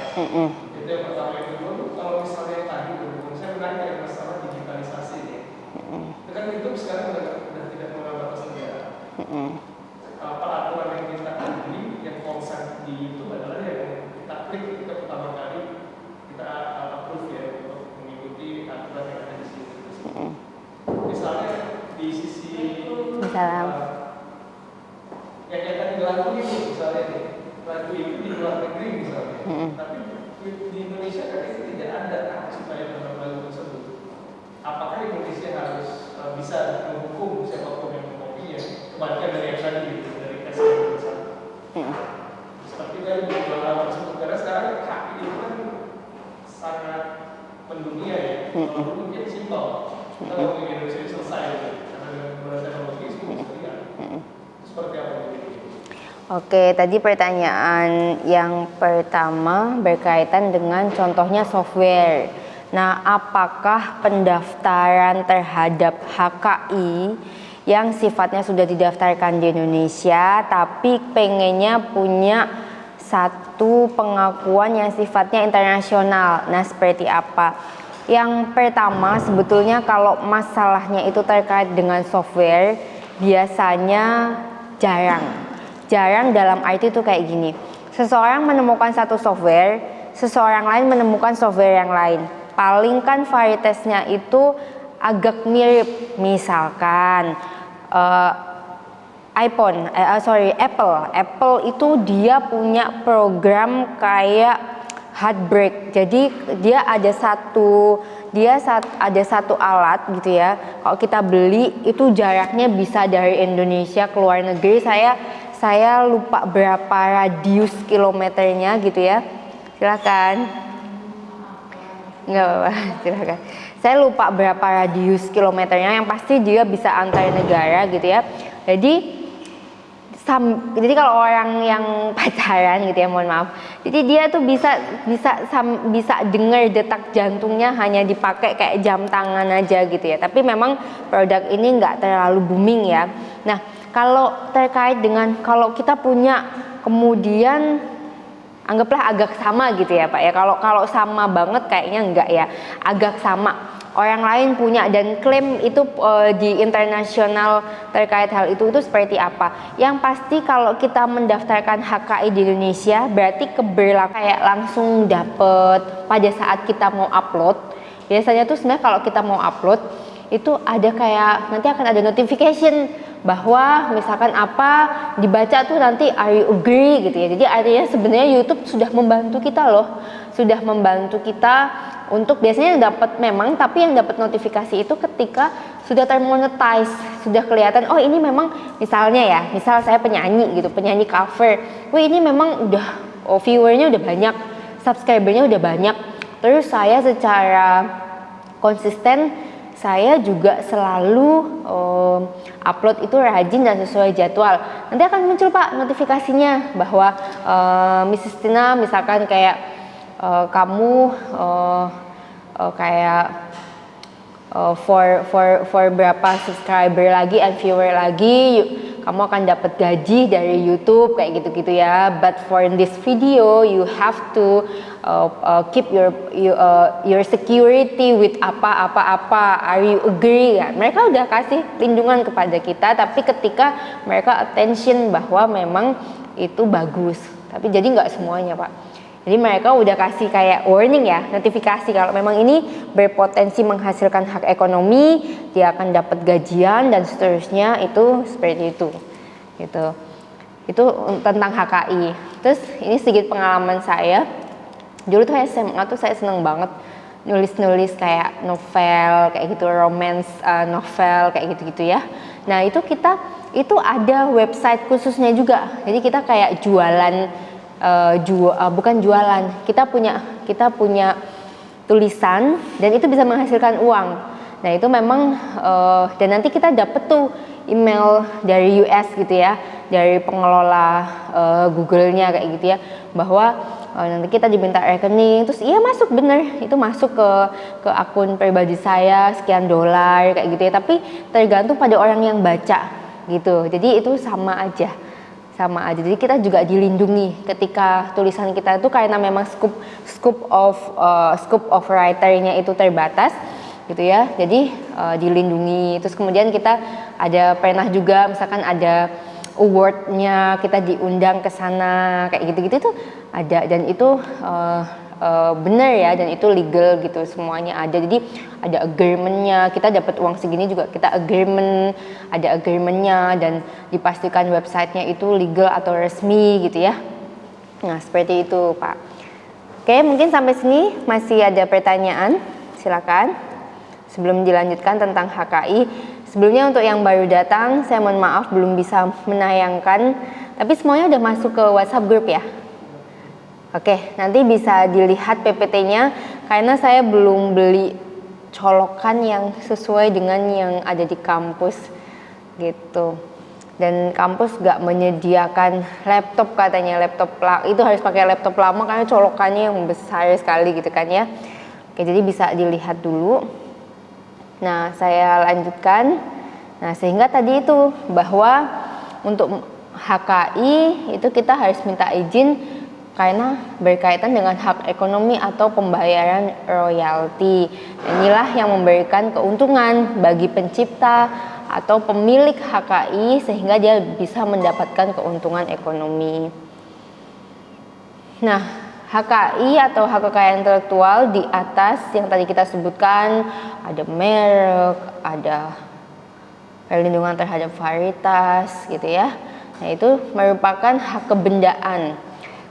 Itu yang pertama. Yang kedua tuh kalau misalnya yang tadi berhubung saya menarik dari masalah digitalisasi ya. Itu kan YouTube sekarang udah tidak mengenal batas negara. Peraturan yang kita pilih, yang konsen di YouTube adalah yang kita klik ketika pertama kali kita approve ya untuk mengikuti aturan yang ada di situ. Misalnya di sisi yang tadi lagu itu misalnya nih, lagu itu di luar negeri misalnya, tapi di Indonesia kan itu tidak ada supaya dalam lagu tersebut. Apakah Indonesia harus bisa menghukum siapapun yang mengkopinya? Kebalikan dari yang tadi gitu, dari SN misalnya. Seperti kan di beberapa tersebut, karena sekarang hak itu kan sangat mendunia ya. Kalau dulu mungkin simpel, kita ngomongin Indonesia selesai gitu. Karena dengan penggunaan teknologi itu bisa lihat. Seperti apa itu? Oke, tadi pertanyaan yang pertama berkaitan dengan contohnya software. Nah, apakah pendaftaran terhadap HKI yang sifatnya sudah didaftarkan di Indonesia tapi pengennya punya satu pengakuan yang sifatnya internasional? Nah, seperti apa? Yang pertama, sebetulnya kalau masalahnya itu terkait dengan software, biasanya jarang dalam arti itu kayak gini. Seseorang menemukan satu software, seseorang lain menemukan software yang lain. Paling kan varietasnya itu agak mirip. Misalkan Apple itu dia punya program kayak Heartbreak. Jadi dia ada satu alat gitu ya. Kalau kita beli itu jaraknya bisa dari Indonesia ke luar negeri. Saya lupa berapa radius kilometernya gitu ya. Silakan. Enggak apa-apa, silakan. Saya lupa berapa radius kilometernya, yang pasti dia bisa antar negara gitu ya. Jadi kalau orang yang pacaran gitu ya, mohon maaf. Jadi dia tuh bisa dengar detak jantungnya hanya dipakai kayak jam tangan aja gitu ya. Tapi memang produk ini nggak terlalu booming ya. Nah, kalau terkait dengan kalau kita punya kemudian anggaplah agak sama gitu ya Pak ya. Kalau sama banget kayaknya enggak ya. Agak sama. Orang lain punya dan klaim itu di internasional terkait hal itu seperti apa? Yang pasti kalau kita mendaftarkan HKI di Indonesia berarti keberlakuan kayak langsung dapet pada saat kita mau upload. Biasanya tuh sebenarnya kalau kita mau upload itu ada kayak nanti akan ada notification bahwa misalkan apa dibaca tuh nanti are you agree gitu ya. Jadi artinya sebenarnya YouTube sudah membantu kita loh, sudah membantu kita untuk biasanya dapat memang, tapi yang dapat notifikasi itu ketika sudah termonetize, sudah kelihatan oh ini memang misalnya ya, misal saya penyanyi gitu, penyanyi cover, wih ini memang udah viewernya udah banyak, subscribernya udah banyak, terus saya secara konsisten saya juga selalu upload itu rajin dan sesuai jadwal. Nanti akan muncul Pak notifikasinya bahwa Mrs. Tina misalkan kayak kamu kayak for berapa subscriber lagi and viewer lagi kamu akan dapat gaji dari YouTube kayak gitu-gitu ya. But for this video you have to keep your security with apa. Are you agree? Ya, mereka udah kasih lindungan kepada kita, tapi ketika mereka attention bahwa memang itu bagus. Tapi jadi nggak semuanya Pak. Jadi mereka udah kasih kayak warning ya, notifikasi kalau memang ini berpotensi menghasilkan hak ekonomi, dia akan dapat gajian dan seterusnya, itu seperti itu. Gitu. Itu tentang HKI. Terus ini sedikit pengalaman saya. Dulu tuh SMA tuh saya seneng banget nulis-nulis kayak novel, kayak gitu, romance novel kayak gitu-gitu ya. Nah, itu ada website khususnya juga. Jadi kita kayak bukan jualan, kita punya tulisan dan itu bisa menghasilkan uang. Nah itu memang dan nanti kita dapet tuh email dari US gitu ya, dari pengelola Google-nya kayak gitu ya, bahwa nanti kita diminta rekening, terus iya masuk bener, itu masuk ke akun pribadi saya sekian $, kayak gitu ya. Tapi tergantung pada orang yang baca gitu, jadi itu sama aja sama aja. Jadi kita juga dilindungi ketika tulisan kita itu karena memang scope of writer-nya itu terbatas gitu ya. Jadi dilindungi. Terus kemudian kita ada pernah juga misalkan ada award-nya, kita diundang ke sana kayak gitu-gitu tuh ada, dan itu benar ya, dan itu legal gitu, semuanya ada. Jadi ada agreement-nya, kita dapat uang segini juga kita ada agreement-nya, dan dipastikan website-nya itu legal atau resmi gitu ya. Nah seperti itu Pak. Oke, mungkin sampai sini masih ada pertanyaan, silakan sebelum dilanjutkan tentang HKI. Sebelumnya untuk yang baru datang, saya mohon maaf belum bisa menayangkan, tapi semuanya udah masuk ke WhatsApp group ya. Oke, nanti bisa dilihat PPT-nya karena saya belum beli colokan yang sesuai dengan yang ada di kampus gitu. Dan kampus gak menyediakan laptop katanya, itu harus pakai laptop lama karena colokannya yang besar sekali gitu kan ya. Oke, jadi bisa dilihat dulu. Nah, saya lanjutkan. Nah, sehingga tadi itu bahwa untuk HKI itu kita harus minta izin karena berkaitan dengan hak ekonomi atau pembayaran royalti. Inilah yang memberikan keuntungan bagi pencipta atau pemilik HKI sehingga dia bisa mendapatkan keuntungan ekonomi. Nah, HKI atau hak kekayaan intelektual di atas yang tadi kita sebutkan ada merek, ada perlindungan terhadap varietas gitu ya. Nah, itu merupakan hak kebendaan.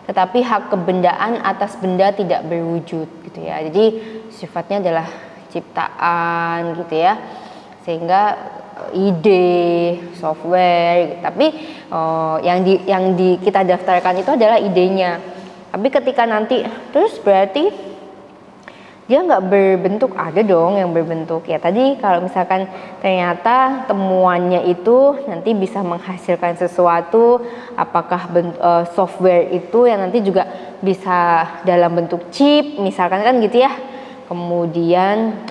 Tetapi hak kebendaan atas benda tidak berwujud gitu ya. Jadi sifatnya adalah ciptaan gitu ya. Sehingga ide, software, tapi yang kita daftarkan itu adalah idenya. Tapi ketika nanti terus berarti dia nggak berbentuk, ada dong yang berbentuk ya. Tadi kalau misalkan ternyata temuannya itu nanti bisa menghasilkan sesuatu, apakah software itu yang nanti juga bisa dalam bentuk chip misalkan kan gitu ya. Kemudian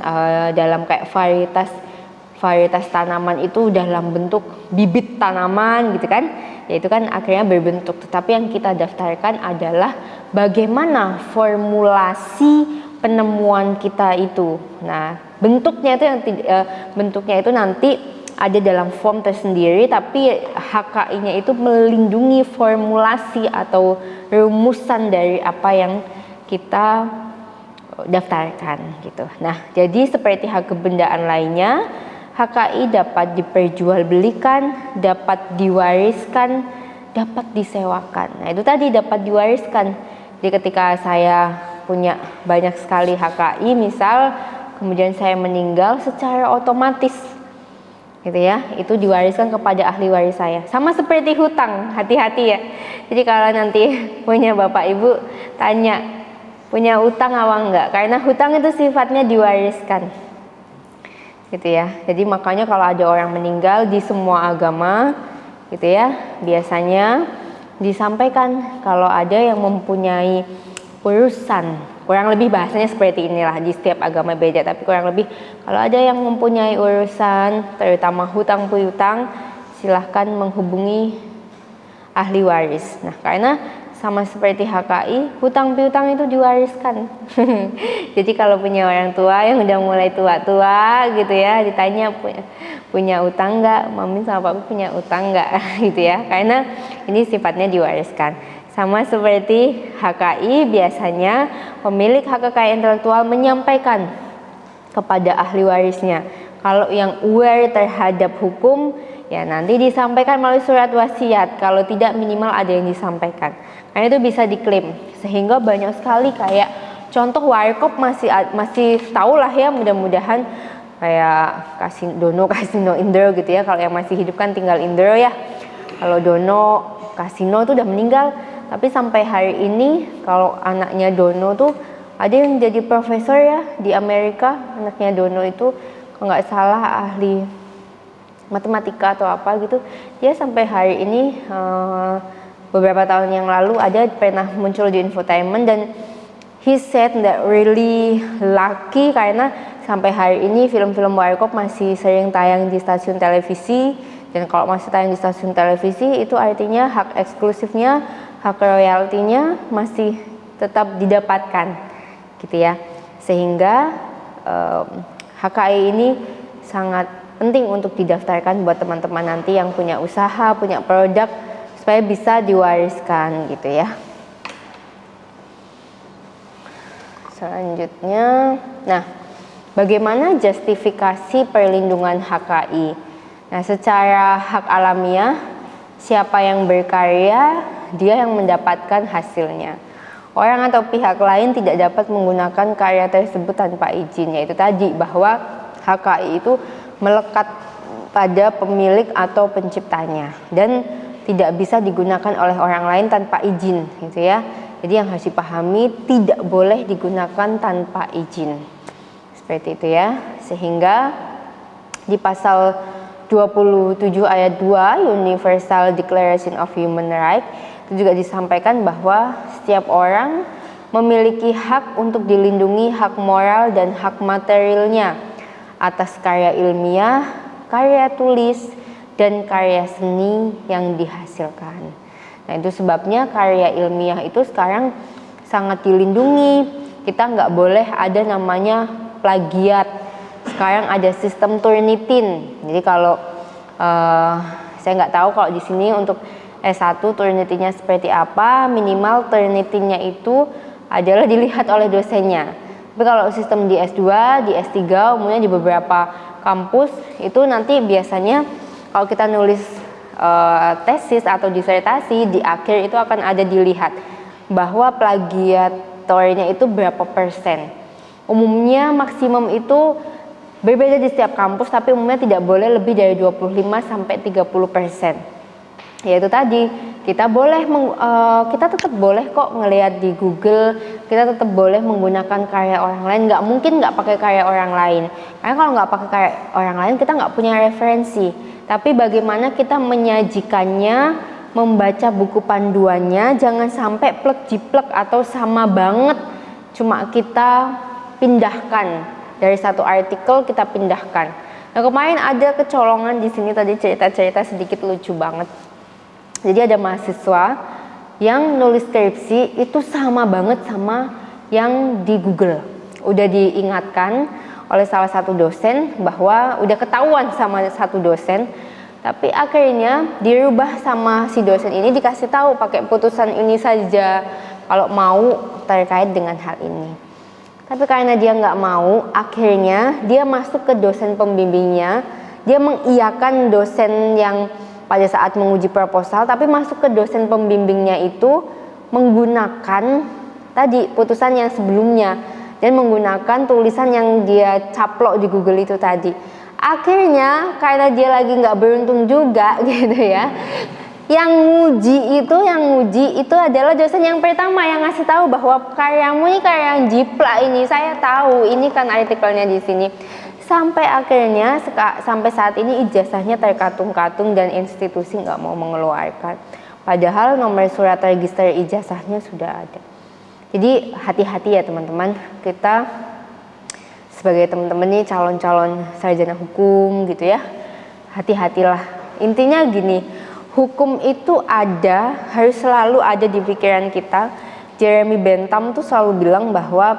dalam kayak varietas tanaman itu dalam bentuk bibit tanaman gitu kan, ya itu kan akhirnya berbentuk. Tetapi yang kita daftarkan adalah bagaimana formulasi penemuan kita itu. Nah, bentuknya itu nanti ada dalam form tersendiri, tapi HKI-nya itu melindungi formulasi atau rumusan dari apa yang kita daftarkan gitu. Nah, jadi seperti hak kebendaan lainnya, HKI dapat diperjualbelikan, dapat diwariskan, dapat disewakan. Nah, itu tadi dapat diwariskan. Jadi ketika saya punya banyak sekali HKI misal, kemudian saya meninggal secara otomatis gitu ya, itu diwariskan kepada ahli waris saya. Sama seperti hutang, hati-hati ya. Jadi kalau nanti punya bapak ibu tanya punya utang apa enggak, karena hutang itu sifatnya diwariskan gitu ya. Jadi makanya kalau ada orang meninggal di semua agama gitu ya, biasanya disampaikan kalau ada yang mempunyai urusan, kurang lebih bahasanya seperti inilah, di setiap agama beda, tapi kurang lebih kalau ada yang mempunyai urusan terutama hutang piutang, silahkan menghubungi ahli waris. Nah, karena sama seperti HKI, hutang piutang itu diwariskan. Jadi kalau punya orang tua yang udah mulai tua-tua gitu ya, ditanya punya utang nggak, mami sama papi punya utang nggak gitu ya, karena ini sifatnya diwariskan. Sama seperti HKI, biasanya pemilik hak kekayaan intelektual menyampaikan kepada ahli warisnya. Kalau yang aware terhadap hukum, ya nanti disampaikan melalui surat wasiat. Kalau tidak, minimal ada yang disampaikan. Karena itu bisa diklaim. Sehingga banyak sekali kayak contoh warkop masih tahu lah ya, mudah-mudahan kayak Kasino Indro gitu ya. Kalau yang masih hidup kan tinggal Indro ya. Kalau Dono Kasino itu udah meninggal. Tapi sampai hari ini kalau anaknya Dono tuh ada yang jadi profesor ya di Amerika. Anaknya Dono itu kalau nggak salah ahli matematika atau apa gitu. Dia sampai hari ini beberapa tahun yang lalu ada pernah muncul di infotainment, dan he said that really lucky karena sampai hari ini film-film warkop masih sering tayang di stasiun televisi Dan kalau masih tayang di stasiun televisi itu artinya hak eksklusifnya, hak royaltinya masih tetap didapatkan gitu ya. Sehingga HKI ini sangat penting untuk didaftarkan buat teman-teman nanti yang punya usaha, punya produk supaya bisa diwariskan gitu ya. Selanjutnya, nah, bagaimana justifikasi perlindungan HKI? Nah, secara hak alamiah, siapa yang berkarya, dia yang mendapatkan hasilnya. Orang atau pihak lain tidak dapat menggunakan karya tersebut tanpa izin, yaitu tadi bahwa HKI itu melekat pada pemilik atau penciptanya dan tidak bisa digunakan oleh orang lain tanpa izin gitu ya. Jadi yang harus dipahami, tidak boleh digunakan tanpa izin. Seperti itu ya. Sehingga di pasal 27 ayat 2 Universal Declaration of Human Rights itu juga disampaikan bahwa setiap orang memiliki hak untuk dilindungi hak moral dan hak materialnya atas karya ilmiah, karya tulis, dan karya seni yang dihasilkan. Nah, itu sebabnya karya ilmiah itu sekarang sangat dilindungi. Kita nggak boleh ada namanya plagiat. Sekarang ada sistem Turnitin. Jadi kalau saya nggak tahu kalau di sini untuk S1 Turnitinnya seperti apa, minimal Turnitinnya itu adalah dilihat oleh dosennya. Tapi kalau sistem di S2, di S3, umumnya di beberapa kampus itu nanti biasanya kalau kita nulis tesis atau disertasi di akhir itu akan ada dilihat bahwa plagiatornya itu berapa persen. Umumnya maksimum itu berbeda di setiap kampus, tapi umumnya tidak boleh lebih dari 25-30%. Yaitu tadi kita tetap boleh kok ngelihat di Google, kita tetap boleh menggunakan karya orang lain. Nggak mungkin nggak pakai karya orang lain, karena kalau nggak pakai karya orang lain kita nggak punya referensi. Tapi bagaimana kita menyajikannya, membaca buku panduannya, jangan sampai plek-jiplek atau sama banget, cuma kita pindahkan dari satu artikel kita pindahkan. Nah, kemarin ada kecolongan di sini tadi cerita-cerita sedikit lucu banget. Jadi ada mahasiswa yang nulis skripsi itu sama banget sama yang di Google. Udah diingatkan oleh salah satu dosen bahwa udah ketahuan sama satu dosen, tapi akhirnya dirubah sama si dosen ini, dikasih tahu pakai putusan ini saja kalau mau terkait dengan hal ini. Tapi karena dia nggak mau, akhirnya dia masuk ke dosen pembimbingnya, dia mengiyakan dosen yang pada saat menguji proposal, tapi masuk ke dosen pembimbingnya itu menggunakan tadi putusan yang sebelumnya dan menggunakan tulisan yang dia caplok di Google itu tadi. Akhirnya karena dia lagi nggak beruntung juga gitu ya, yang nguji itu adalah dosen yang pertama yang ngasih tahu bahwa karyamu ini karya yang jiplak ini, saya tahu ini kan artikelnya di sini. Sampai akhirnya sampai saat ini ijazahnya terkatung-katung dan institusi nggak mau mengeluarkan. Padahal nomor surat register ijazahnya sudah ada. Jadi hati-hati ya teman-teman, kita sebagai teman-teman nih calon-calon sarjana hukum gitu ya, hati-hatilah. Intinya gini, hukum itu harus selalu ada di pikiran kita. Jeremy Bentham tuh selalu bilang bahwa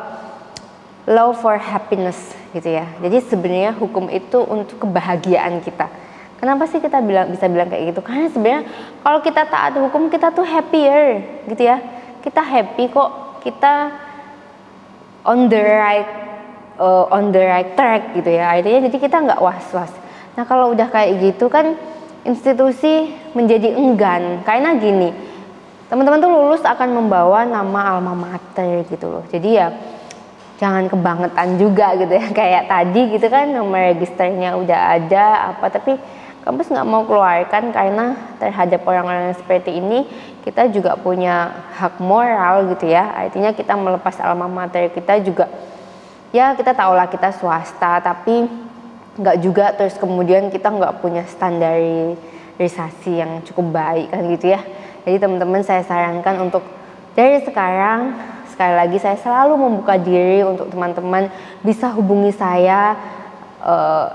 law for happiness gitu ya. Jadi sebenarnya hukum itu untuk kebahagiaan kita. Kenapa sih kita bisa bilang kayak gitu? Karena sebenarnya kalau kita taat hukum kita tuh happier gitu ya. Kita happy kok, kita on the right track gitu ya. Artinya jadi kita nggak was-was. Nah kalau udah kayak gitu kan institusi menjadi enggan, karena gini, teman-teman tuh lulus akan membawa nama alma mater gitu loh. Jadi ya jangan kebangetan juga gitu ya, kayak tadi gitu kan nomor registernya udah ada tapi kampus nggak mau keluarkan karena terhadap orang-orang yang seperti ini kita juga punya hak moral gitu ya. Artinya kita melepas alma mater kita juga, ya kita tahulah kita swasta tapi nggak juga terus kemudian kita nggak punya standarisasi yang cukup baik kan gitu ya. Jadi teman-teman saya sarankan untuk dari sekarang, sekali lagi saya selalu membuka diri untuk teman-teman bisa hubungi saya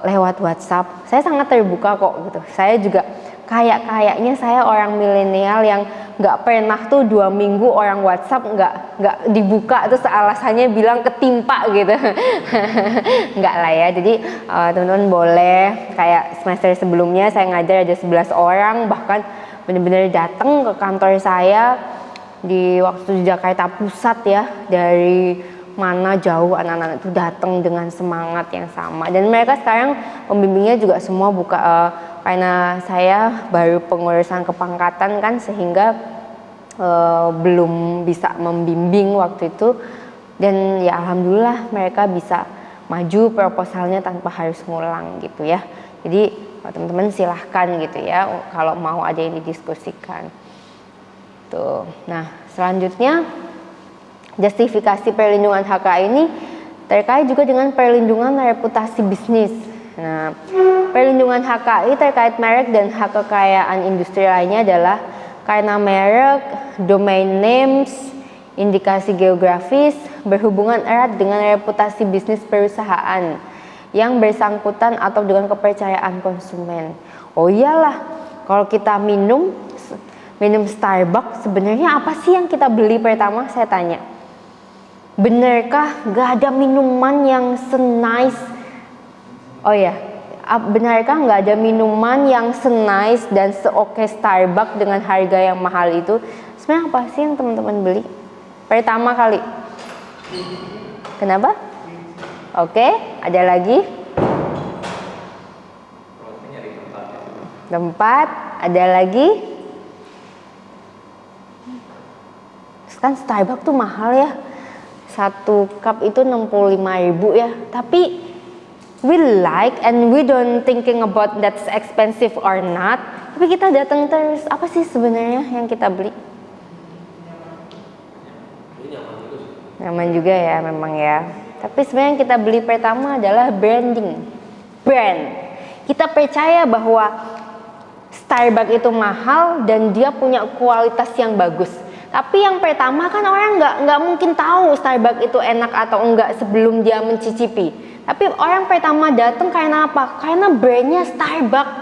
lewat WhatsApp. Saya sangat terbuka kok gitu. Saya juga kayaknya saya orang milenial yang nggak pernah tuh 2 minggu orang WhatsApp nggak dibuka terus alasannya bilang ketimpa gitu. Nggak lah ya. Jadi teman-teman boleh kayak semester sebelumnya saya ngajar ada 11 orang, bahkan benar-benar datang ke kantor saya di waktu di Jakarta Pusat ya, dari mana jauh anak-anak itu datang dengan semangat yang sama, dan mereka sekarang pembimbingnya juga semua buka karena saya baru pengurusan kepangkatan kan, sehingga belum bisa membimbing waktu itu, dan ya alhamdulillah mereka bisa maju proposalnya tanpa harus ngulang gitu ya. Jadi teman-teman silahkan gitu ya kalau mau ada yang didiskusikan tuh. Nah selanjutnya, justifikasi perlindungan HKI ini terkait juga dengan perlindungan reputasi bisnis. Nah, perlindungan HKI terkait merek dan hak kekayaan industri lainnya adalah karena merek, domain names, indikasi geografis berhubungan erat dengan reputasi bisnis perusahaan yang bersangkutan atau dengan kepercayaan konsumen. Oh iyalah, kalau kita minum Starbucks, sebenarnya apa sih yang kita beli pertama? Saya tanya. Benarkah gak ada minuman yang senice? Oh ya, benarkah gak ada minuman yang senice dan seoke Starbucks dengan harga yang mahal itu? Sebenarnya apa sih yang teman-teman beli pertama kali? Kenapa? Oke, ada lagi? Tempat, ada lagi? Kan Starbucks tuh mahal ya. 1 cup itu 65.000 ya. Tapi we like and we don't thinking about that's expensive or not. Tapi kita datang terus. Apa sih sebenarnya yang kita beli? Nyaman juga ya memang ya. Tapi sebenarnya yang kita beli pertama adalah branding. Brand. Kita percaya bahwa Starbucks itu mahal dan dia punya kualitas yang bagus. Tapi yang pertama kan orang nggak mungkin tahu Starbucks itu enak atau enggak sebelum dia mencicipi. Tapi orang pertama datang karena apa? Karena brandnya Starbucks.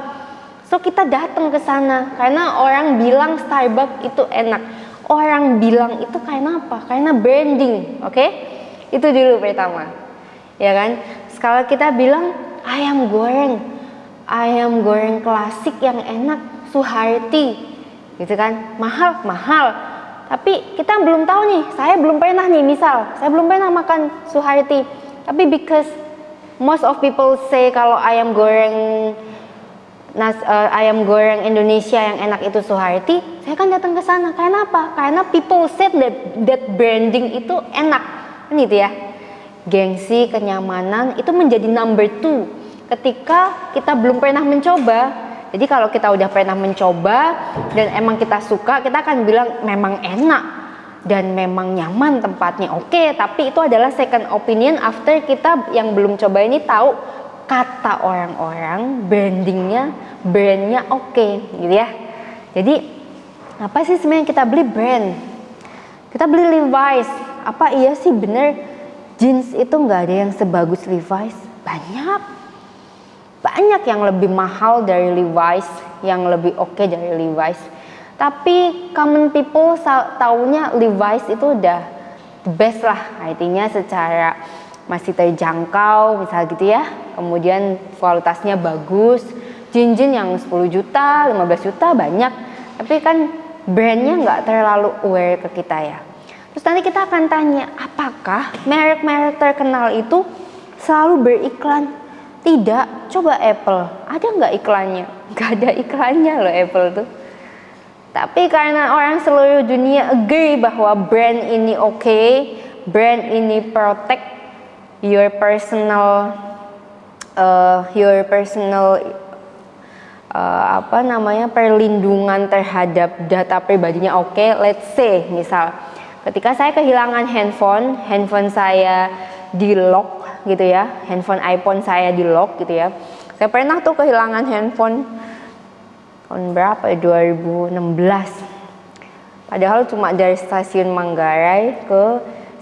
So kita datang ke sana karena orang bilang Starbucks itu enak. Orang bilang itu karena apa? Karena branding, oke? Itu dulu pertama, ya kan? Kalau kita bilang ayam goreng klasik yang enak, Suharti, gitu kan? Mahal. Tapi kita belum tahu nih, saya belum pernah makan Suharti. Tapi because most of people say kalau ayam goreng Indonesia yang enak itu Suharti, saya kan datang ke sana. Karena apa? Karena people said that branding itu enak, kan gitu ya. Gengsi, kenyamanan itu menjadi number 2 ketika kita belum pernah mencoba. Jadi kalau kita udah pernah mencoba dan emang kita suka, kita akan bilang memang enak dan memang nyaman tempatnya. Oke, tapi itu adalah second opinion after kita yang belum coba ini tahu kata orang-orang, brandnya oke, gitu ya. Jadi apa sih sebenarnya kita beli brand? Kita beli Levi's. Apa iya sih bener jeans itu nggak ada yang sebagus Levi's? Banyak yang lebih mahal dari Levi's, yang lebih oke dari Levi's. Tapi common people taunya Levi's itu udah the best lah, artinya secara masih terjangkau misal gitu ya. Kemudian kualitasnya bagus, jeans yang 10 juta, 15 juta banyak. Tapi kan brandnya nggak terlalu aware ke kita ya. Terus nanti kita akan tanya, apakah merek-merek terkenal itu selalu beriklan? Tidak, coba Apple, ada nggak iklannya? Nggak ada iklannya loh Apple tuh. Tapi karena orang seluruh dunia agree bahwa brand ini oke, brand ini protect your personal perlindungan terhadap data pribadinya oke. Let's say misal ketika saya kehilangan handphone saya di lock gitu ya, handphone iPhone saya di lock gitu ya. Saya pernah tuh kehilangan handphone tahun berapa ya, 2016. Padahal cuma dari stasiun Manggarai ke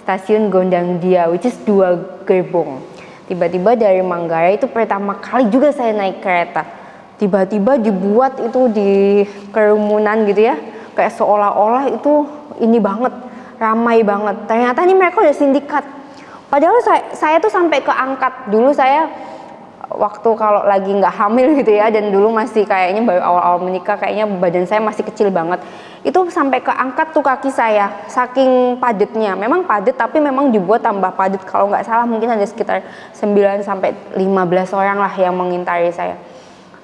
stasiun Gondangdia, which is 2 gerbong. Tiba-tiba dari Manggarai itu pertama kali juga saya naik kereta. Tiba-tiba dibuat itu di kerumunan gitu ya. Kayak seolah-olah itu ini banget, ramai banget. Ternyata ini mereka udah sindikat. Padahal saya tuh sampai keangkat. Dulu saya waktu kalau lagi nggak hamil gitu ya, dan dulu masih kayaknya baru awal-awal menikah, kayaknya badan saya masih kecil banget, itu sampai keangkat tuh kaki saya saking padatnya. Memang padat, tapi memang dibuat tambah padat. Kalau nggak salah mungkin ada sekitar 9 sampai 15 orang lah yang mengintari saya.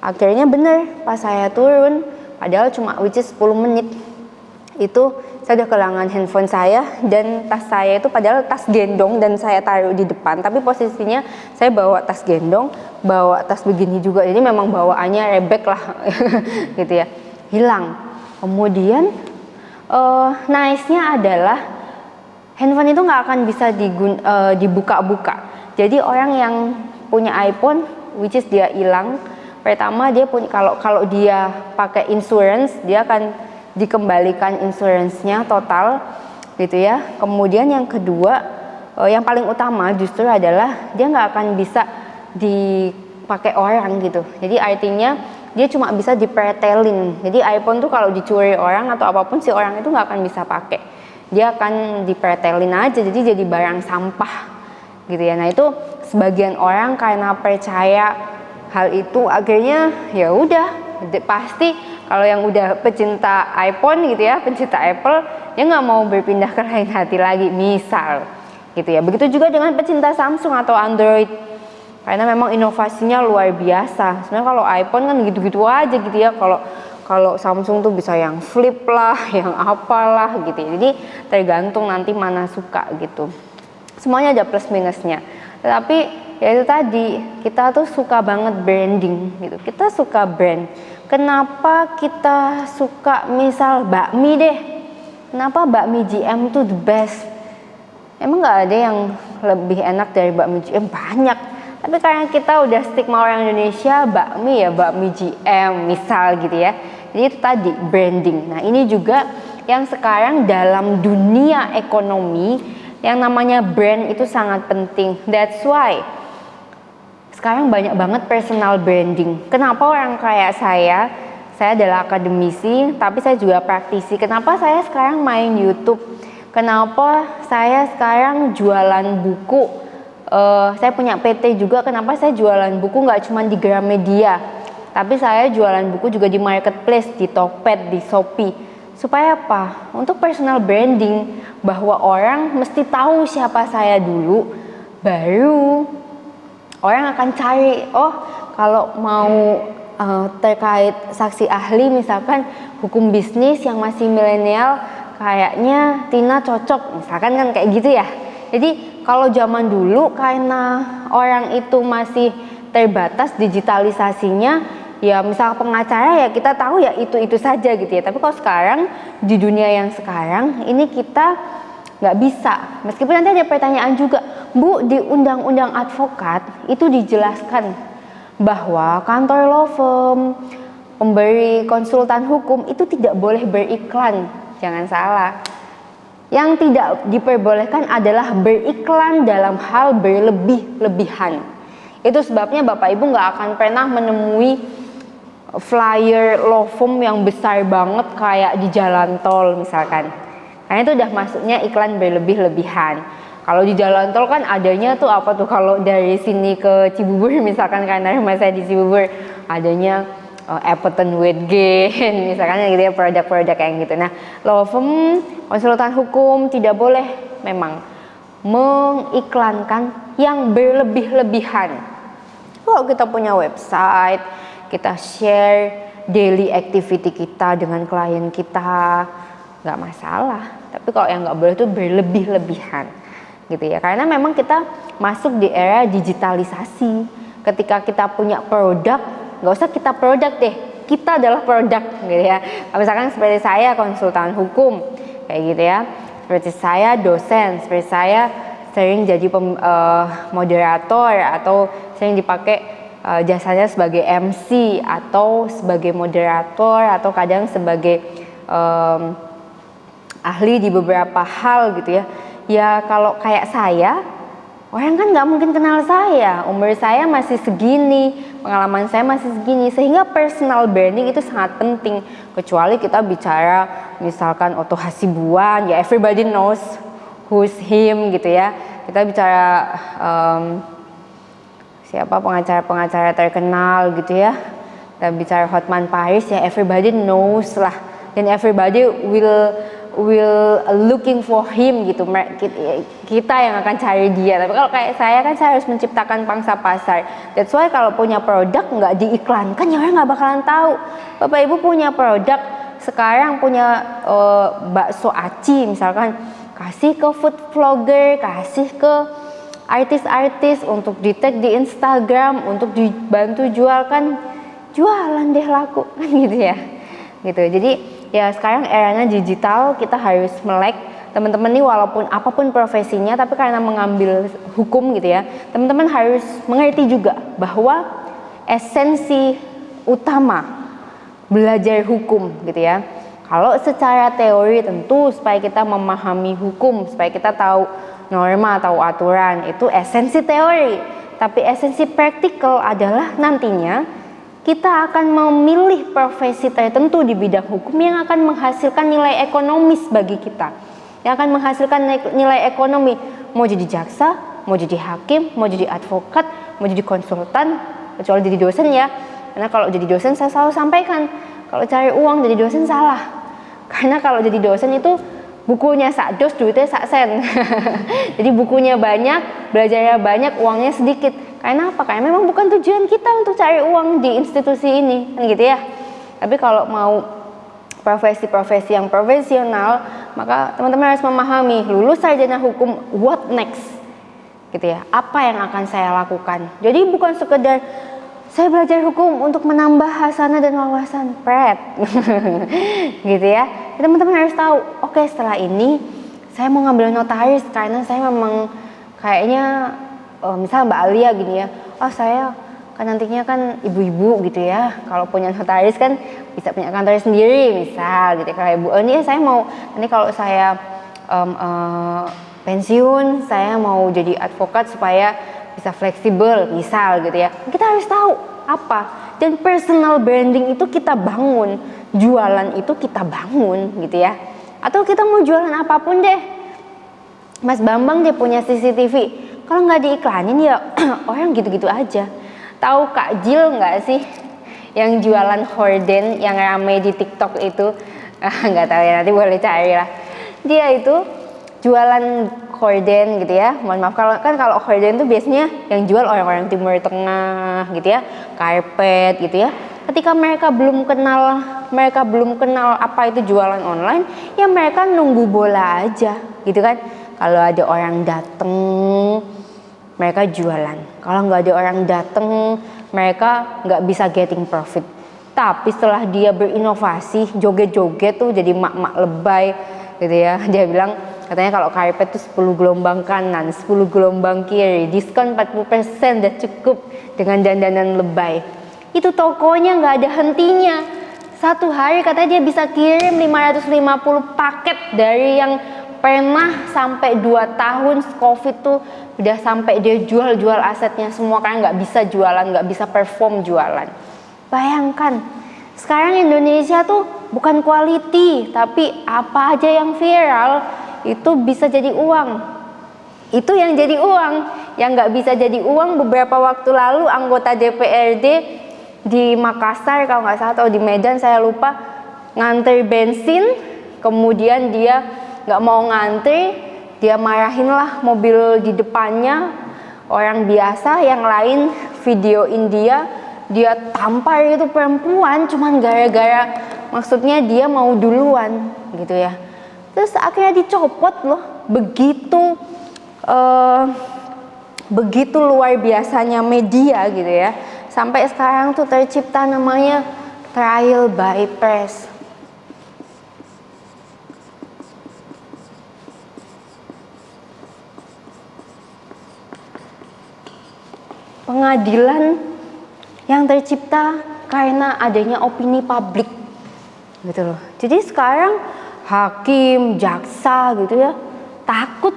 Akhirnya bener pas saya turun, padahal cuma which is 10 menit itu saya udah kehilangan handphone saya, dan tas saya itu padahal tas gendong dan saya taruh di depan, tapi posisinya saya bawa tas gendong, bawa tas begini juga, jadi memang bawaannya rebek lah gitu ya, hilang. Kemudian nice-nya adalah handphone itu nggak akan bisa dibuka-buka. Jadi orang yang punya iPhone, which is dia hilang, pertama dia punya, kalau dia pakai insurance, dia akan dikembalikan insurance-nya total gitu ya. Kemudian yang kedua, yang paling utama justru adalah dia nggak akan bisa dipakai orang gitu. Jadi artinya dia cuma bisa dipretelin. Jadi iPhone tuh kalau dicuri orang atau apapun, si orang itu nggak akan bisa pakai. Dia akan dipretelin aja, jadi barang sampah gitu ya. Nah itu sebagian orang karena percaya hal itu, akhirnya ya udah, pasti kalau yang udah pecinta iPhone gitu ya, pencinta Apple, dia nggak mau berpindah ke lain hati lagi, misal gitu ya. Begitu juga dengan pecinta Samsung atau Android, karena memang inovasinya luar biasa. Sebenarnya kalau iPhone kan gitu-gitu aja gitu ya. Kalau Samsung tuh bisa yang flip lah, yang apalah gitu ya. Jadi tergantung nanti mana suka gitu. Semuanya ada plus minusnya. Tetapi ya itu tadi, kita tuh suka banget branding gitu. Kita suka brand. Kenapa kita suka misal bakmi deh? Kenapa bakmi GM tuh the best? Emang nggak ada yang lebih enak dari bakmi GM? Banyak. Tapi karena kita udah stigma orang Indonesia, bakmi ya bakmi GM misal gitu ya. Jadi itu tadi branding. Nah ini juga yang sekarang dalam dunia ekonomi, yang namanya brand itu sangat penting. That's why sekarang banyak banget personal branding. Kenapa orang kayak saya adalah akademisi, tapi saya juga praktisi. Kenapa saya sekarang main YouTube? Kenapa saya sekarang jualan buku? Saya punya PT juga. Kenapa saya jualan buku nggak cuma di Gramedia, tapi saya jualan buku juga di marketplace, di Tokped, di Shopee. Supaya apa? Untuk personal branding, bahwa orang mesti tahu siapa saya dulu, baru orang akan cari, oh kalau mau terkait saksi ahli misalkan hukum bisnis yang masih milenial, kayaknya Tina cocok, misalkan kan kayak gitu ya. Jadi kalau zaman dulu karena orang itu masih terbatas digitalisasinya, ya misal pengacara ya kita tahu ya itu saja gitu ya. Tapi kalau sekarang di dunia yang sekarang ini kita nggak bisa. Meskipun nanti ada pertanyaan juga, Bu, di undang-undang advokat itu dijelaskan bahwa kantor law firm, pemberi konsultan hukum itu tidak boleh beriklan. Jangan salah. Yang tidak diperbolehkan adalah beriklan dalam hal berlebih-lebihan. Itu sebabnya Bapak Ibu nggak akan pernah menemui flyer law firm yang besar banget kayak di jalan tol misalkan. Karena itu udah masuknya iklan berlebih-lebihan. Kalau di jalan tol kan adanya tuh apa tuh, kalau dari sini ke Cibubur misalkan, karena rumah saya di Cibubur, adanya Appleton weight gain misalkan gitu ya, produk-produk kayak gitu. Nah, law firm, konsultan hukum tidak boleh memang mengiklankan yang berlebih-lebihan. Kalau kita punya website, kita share daily activity kita dengan klien kita, nggak masalah. Tapi kalau yang nggak boleh itu berlebih-lebihan gitu ya, karena memang kita masuk di era digitalisasi. Ketika kita punya produk, nggak usah kita produk deh, kita adalah produk gitu ya. Misalkan seperti saya konsultan hukum kayak gitu ya, seperti saya dosen, seperti saya sering jadi moderator atau sering dipakai jasanya sebagai MC atau sebagai moderator atau kadang sebagai ahli di beberapa hal gitu ya. Ya kalau kayak saya Orang kan nggak mungkin kenal saya, umur saya masih segini, pengalaman saya masih segini, sehingga personal branding itu sangat penting. Kecuali kita bicara misalkan Otto Hasibuan, ya everybody knows who's him gitu ya. Kita bicara siapa pengacara-pengacara terkenal gitu ya. Kita bicara Hotman Paris, ya everybody knows lah, dan everybody will looking for him gitu. Kita yang akan cari dia. Tapi kalau kayak saya kan, saya harus menciptakan pangsa pasar. That's why kalau punya produk nggak diiklankan, ya orang nggak bakalan tahu. Bapak Ibu punya produk sekarang, punya bakso aci misalkan, kasih ke food vlogger, kasih ke artis-artis untuk di-tag di Instagram, untuk dibantu jual, kan jualan deh, laku kan gitu ya. Gitu. Jadi ya sekarang eranya digital, kita harus melek. Teman-teman nih walaupun apapun profesinya, tapi karena mengambil hukum gitu ya, teman-teman harus mengerti juga bahwa esensi utama belajar hukum gitu ya. Kalau secara teori tentu supaya kita memahami hukum, supaya kita tahu norma, tahu aturan, itu esensi teori. Tapi esensi praktikal adalah nantinya kita akan memilih profesi tertentu di bidang hukum yang akan menghasilkan nilai ekonomis bagi kita, yang akan menghasilkan nilai ekonomi. Mau jadi jaksa, mau jadi hakim, mau jadi advokat, mau jadi konsultan, kecuali jadi dosen ya. Karena kalau jadi dosen saya selalu sampaikan, kalau cari uang jadi dosen salah. Karena kalau jadi dosen itu bukunya sak dos, duitnya sak sen. Jadi bukunya banyak, belajarnya banyak, uangnya sedikit. Karena apa? Karena memang bukan tujuan kita untuk cari uang di institusi ini, kan gitu ya. Tapi kalau mau profesi-profesi yang profesional, maka teman-teman harus memahami, lulus sarjana hukum, what next? Gitu ya. Apa yang akan saya lakukan? Jadi bukan sekedar saya belajar hukum untuk menambah hasanah dan wawasan, pret. Gitu ya. Teman-teman harus tahu, oke, setelah ini saya mau ngambil notaris karena saya memang kayaknya misal Mbak Alia gini ya, saya kan nantinya kan ibu-ibu gitu ya, kalau punya notaris kan bisa punya kantor sendiri misal gitu. Kalau ibu ini saya mau nanti kalau saya pensiun, saya mau jadi advokat supaya bisa fleksibel misal gitu ya. Kita harus tahu apa, dan personal branding itu kita bangun, jualan itu kita bangun gitu ya. Atau kita mau jualan apapun deh, Mas Bambang dia punya CCTV, kalau nggak diiklanin ya orang gitu-gitu aja. Tahu Kak Jill nggak sih yang jualan horden yang rame di TikTok itu? Nggak tahu ya, nanti boleh cari lah. Dia itu jualan horden gitu ya. Mohon maaf, kalau horden itu biasanya yang jual orang-orang Timur Tengah gitu ya, karpet gitu ya. Ketika mereka belum kenal apa itu jualan online, ya mereka nunggu bola aja gitu kan. Kalau ada orang dateng, mereka jualan. Kalau nggak ada orang dateng, mereka nggak bisa getting profit. Tapi setelah dia berinovasi, joget-joget tuh jadi mak-mak lebay gitu ya. Dia bilang, katanya kalau karpet tuh 10 gelombang kanan, 10 gelombang kiri, diskon 40% udah cukup dengan dandanan lebay. Itu tokonya nggak ada hentinya. Satu hari katanya dia bisa kirim 550 paket, dari yang pernah sampai 2 tahun COVID tuh udah sampai dia jual asetnya semua karena nggak bisa jualan, nggak bisa perform jualan. Bayangkan, sekarang Indonesia tuh bukan quality, tapi apa aja yang viral itu bisa jadi uang. Itu yang jadi uang. Yang nggak bisa jadi uang, beberapa waktu lalu anggota DPRD di Makassar kalau nggak salah, atau di Medan saya lupa, ngantri bensin, kemudian dia nggak mau ngantri, dia marahin lah mobil di depannya, orang biasa yang lain videoin dia tampar itu perempuan cuman gara-gara maksudnya dia mau duluan gitu ya. Terus akhirnya dicopot loh. Begitu luar biasanya media gitu ya. Sampai sekarang tuh tercipta namanya trial by press. Pengadilan yang tercipta karena adanya opini publik gitu loh. Jadi sekarang hakim, jaksa gitu ya takut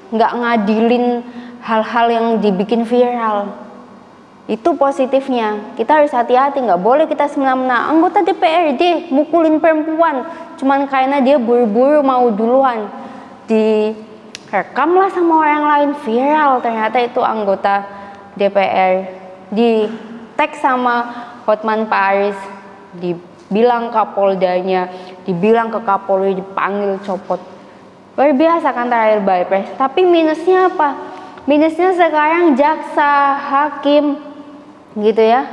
nggak ngadilin hal-hal yang dibikin viral. Itu positifnya. Kita harus hati-hati, nggak boleh kita semena-mena anggota DPRD mukulin perempuan cuman karena dia buru-buru mau duluan. Direkamlah sama orang lain, viral, ternyata itu anggota DPR. Di tag sama Hotman Paris, dibilang Kapoldanya, dibilang ke Kapolri, dipanggil copot. Luar biasa kan trial by press. Tapi minusnya apa? Minusnya sekarang jaksa, hakim gitu ya,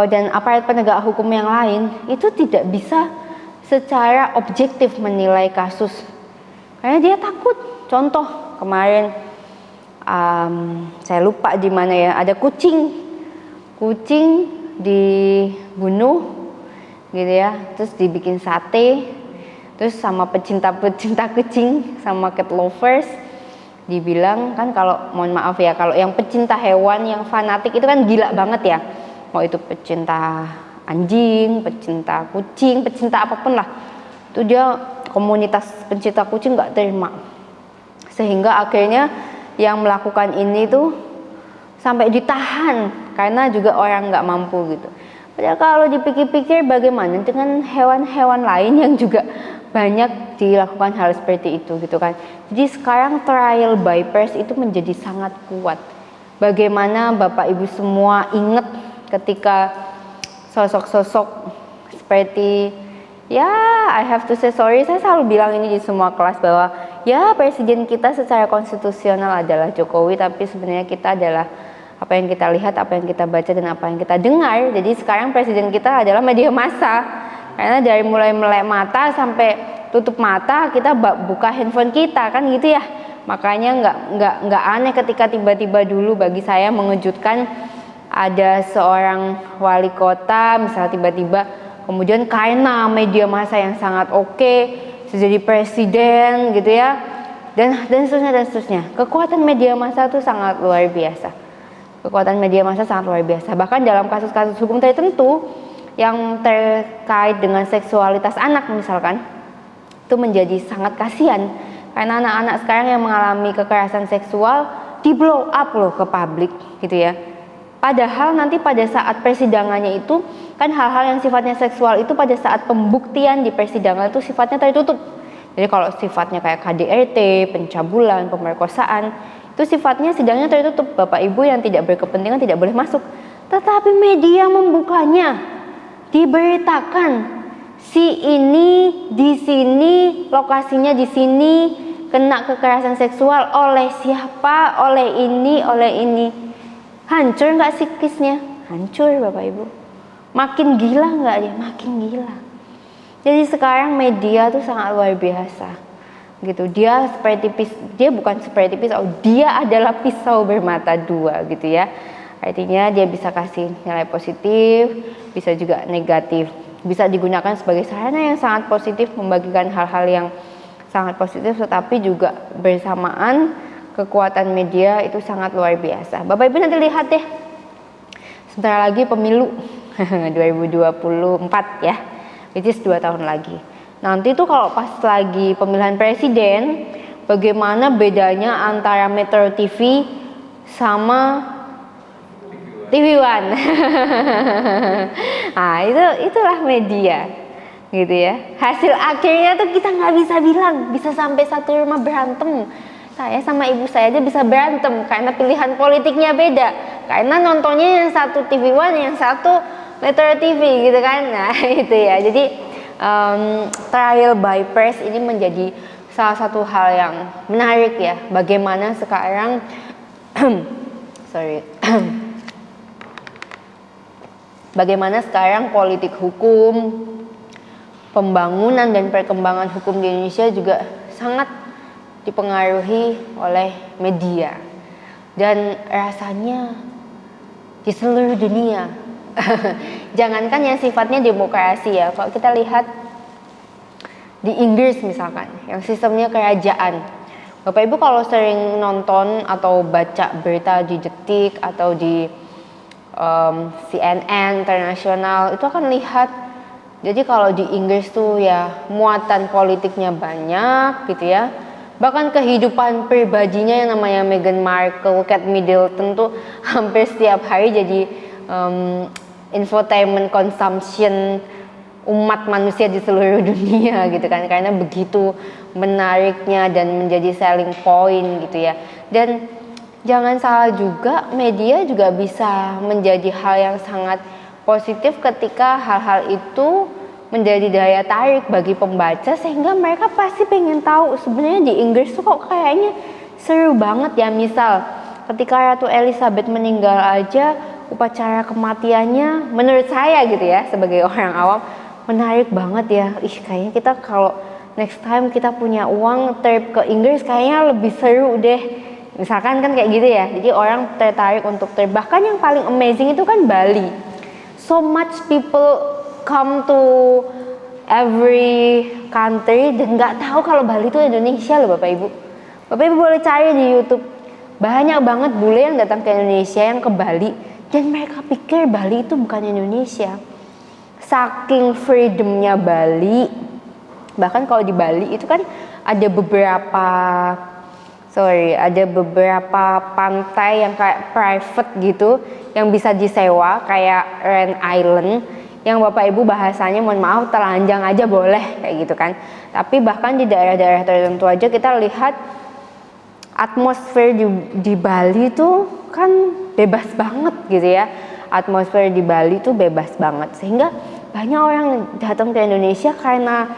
dan aparat penegak hukum yang lain itu tidak bisa secara objektif menilai kasus karena dia takut. Contoh kemarin saya lupa di mana ya, ada kucing dibunuh gitu ya, terus dibikin sate, terus sama pecinta kucing, sama cat lovers dibilang kan, kalau mohon maaf ya, kalau yang pecinta hewan yang fanatik itu kan gila banget ya, mau itu pecinta anjing, pecinta kucing, pecinta apapun lah, itu dia komunitas pencinta kucing nggak terima, sehingga akhirnya yang melakukan ini tuh sampai ditahan karena juga orang nggak mampu gitu. Padahal kalau dipikir-pikir bagaimana dengan hewan-hewan lain yang juga banyak dilakukan hal seperti itu gitu kan. Jadi sekarang trial by press itu menjadi sangat kuat. Bagaimana Bapak Ibu semua ingat ketika sosok-sosok seperti, ya I have to say sorry, saya selalu bilang ini di semua kelas bahwa ya presiden kita secara konstitusional adalah Jokowi, tapi sebenarnya kita adalah apa yang kita lihat, apa yang kita baca, dan apa yang kita dengar. Jadi sekarang presiden kita adalah media massa. Karena dari mulai melek mata sampai tutup mata kita buka handphone kita kan gitu ya. Makanya nggak aneh ketika tiba-tiba dulu bagi saya mengejutkan ada seorang wali kota misalnya tiba-tiba kemudian karena media massa yang sangat oke jadi presiden gitu ya, dan seterusnya. Kekuatan media massa itu sangat luar biasa. Kekuatan media massa sangat luar biasa. Bahkan dalam kasus-kasus hukum tertentu yang terkait dengan seksualitas anak misalkan, itu menjadi sangat kasihan karena anak-anak sekarang yang mengalami kekerasan seksual di blow up loh ke publik gitu ya. Padahal nanti pada saat persidangannya itu kan hal-hal yang sifatnya seksual itu pada saat pembuktian di persidangan itu sifatnya tertutup. Jadi kalau sifatnya kayak KDRT, pencabulan, pemerkosaan, itu sifatnya sidangnya tertutup. Bapak Ibu yang tidak berkepentingan tidak boleh masuk. Tetapi media membukanya, diberitakan si ini di sini, lokasinya di sini, kena kekerasan seksual oleh siapa, oleh ini. Hancur nggak psikisnya? Hancur Bapak Ibu. Makin gila nggak dia? Makin gila. Jadi sekarang media tuh sangat luar biasa gitu. Dia bukan seperti pisau, dia adalah pisau bermata dua gitu ya. Artinya dia bisa kasih nilai positif, bisa juga negatif. Bisa digunakan sebagai sarana yang sangat positif, membagikan hal-hal yang sangat positif, tetapi juga bersamaan kekuatan media itu sangat luar biasa. Bapak Ibu nanti lihat deh, sebentar lagi pemilu 2024 ya, which is 2 tahun lagi. Nanti tuh kalau pas lagi pemilihan presiden, bagaimana bedanya antara Metro TV sama TV One. Nah itulah media gitu ya. Hasil akhirnya tuh kita nggak bisa bilang bisa sampai satu rumah berantem. Saya sama ibu saya aja bisa berantem karena pilihan politiknya beda. Karena nontonnya yang satu TV One, yang satu Metro TV gitu kan. Nah itu ya. Jadi trial by press ini menjadi salah satu hal yang menarik ya. Bagaimana sekarang bagaimana sekarang politik hukum, pembangunan dan perkembangan hukum di Indonesia juga sangat dipengaruhi oleh media. Dan rasanya di seluruh dunia. Jangankan yang sifatnya demokrasi ya. Kalau kita lihat di Inggris misalkan, yang sistemnya kerajaan. Bapak Ibu kalau sering nonton atau baca berita di Detik atau di CNN internasional itu akan lihat, jadi kalau di Inggris tuh ya muatan politiknya banyak gitu ya, Bahkan kehidupan pribadinya yang namanya Meghan Markle, Kate Middleton tuh hampir setiap hari jadi infotainment consumption umat manusia di seluruh dunia gitu kan, karena begitu menariknya dan menjadi selling point gitu ya. Dan jangan salah juga, media juga bisa menjadi hal yang sangat positif ketika hal-hal itu menjadi daya tarik bagi pembaca, sehingga mereka pasti pengen tahu sebenarnya di Inggris tuh kok kayaknya seru banget ya. Misal ketika Ratu Elizabeth meninggal aja, upacara kematiannya menurut saya gitu ya sebagai orang awam menarik banget ya. Kayaknya kita kalau next time kita punya uang trip ke Inggris kayaknya lebih seru deh. Misalkan kan kayak gitu ya. Jadi orang tertarik untuk trip. Bahkan yang paling amazing itu kan Bali. So much people come to every country dan nggak tahu kalau Bali itu Indonesia loh Bapak Ibu. Bapak Ibu boleh cari di YouTube. Banyak banget bule yang datang ke Indonesia, yang ke Bali, dan mereka pikir Bali itu bukan Indonesia. Saking freedomnya Bali, bahkan kalau di Bali itu kan ada beberapa pantai yang kayak private gitu, yang bisa disewa kayak Rent Island, yang Bapak Ibu bahasanya mohon maaf telanjang aja boleh kayak gitu kan. Tapi bahkan di daerah-daerah tertentu aja kita lihat atmosfer di Bali tuh kan bebas banget gitu ya. Atmosfer di Bali tuh bebas banget, sehingga banyak orang datang ke Indonesia karena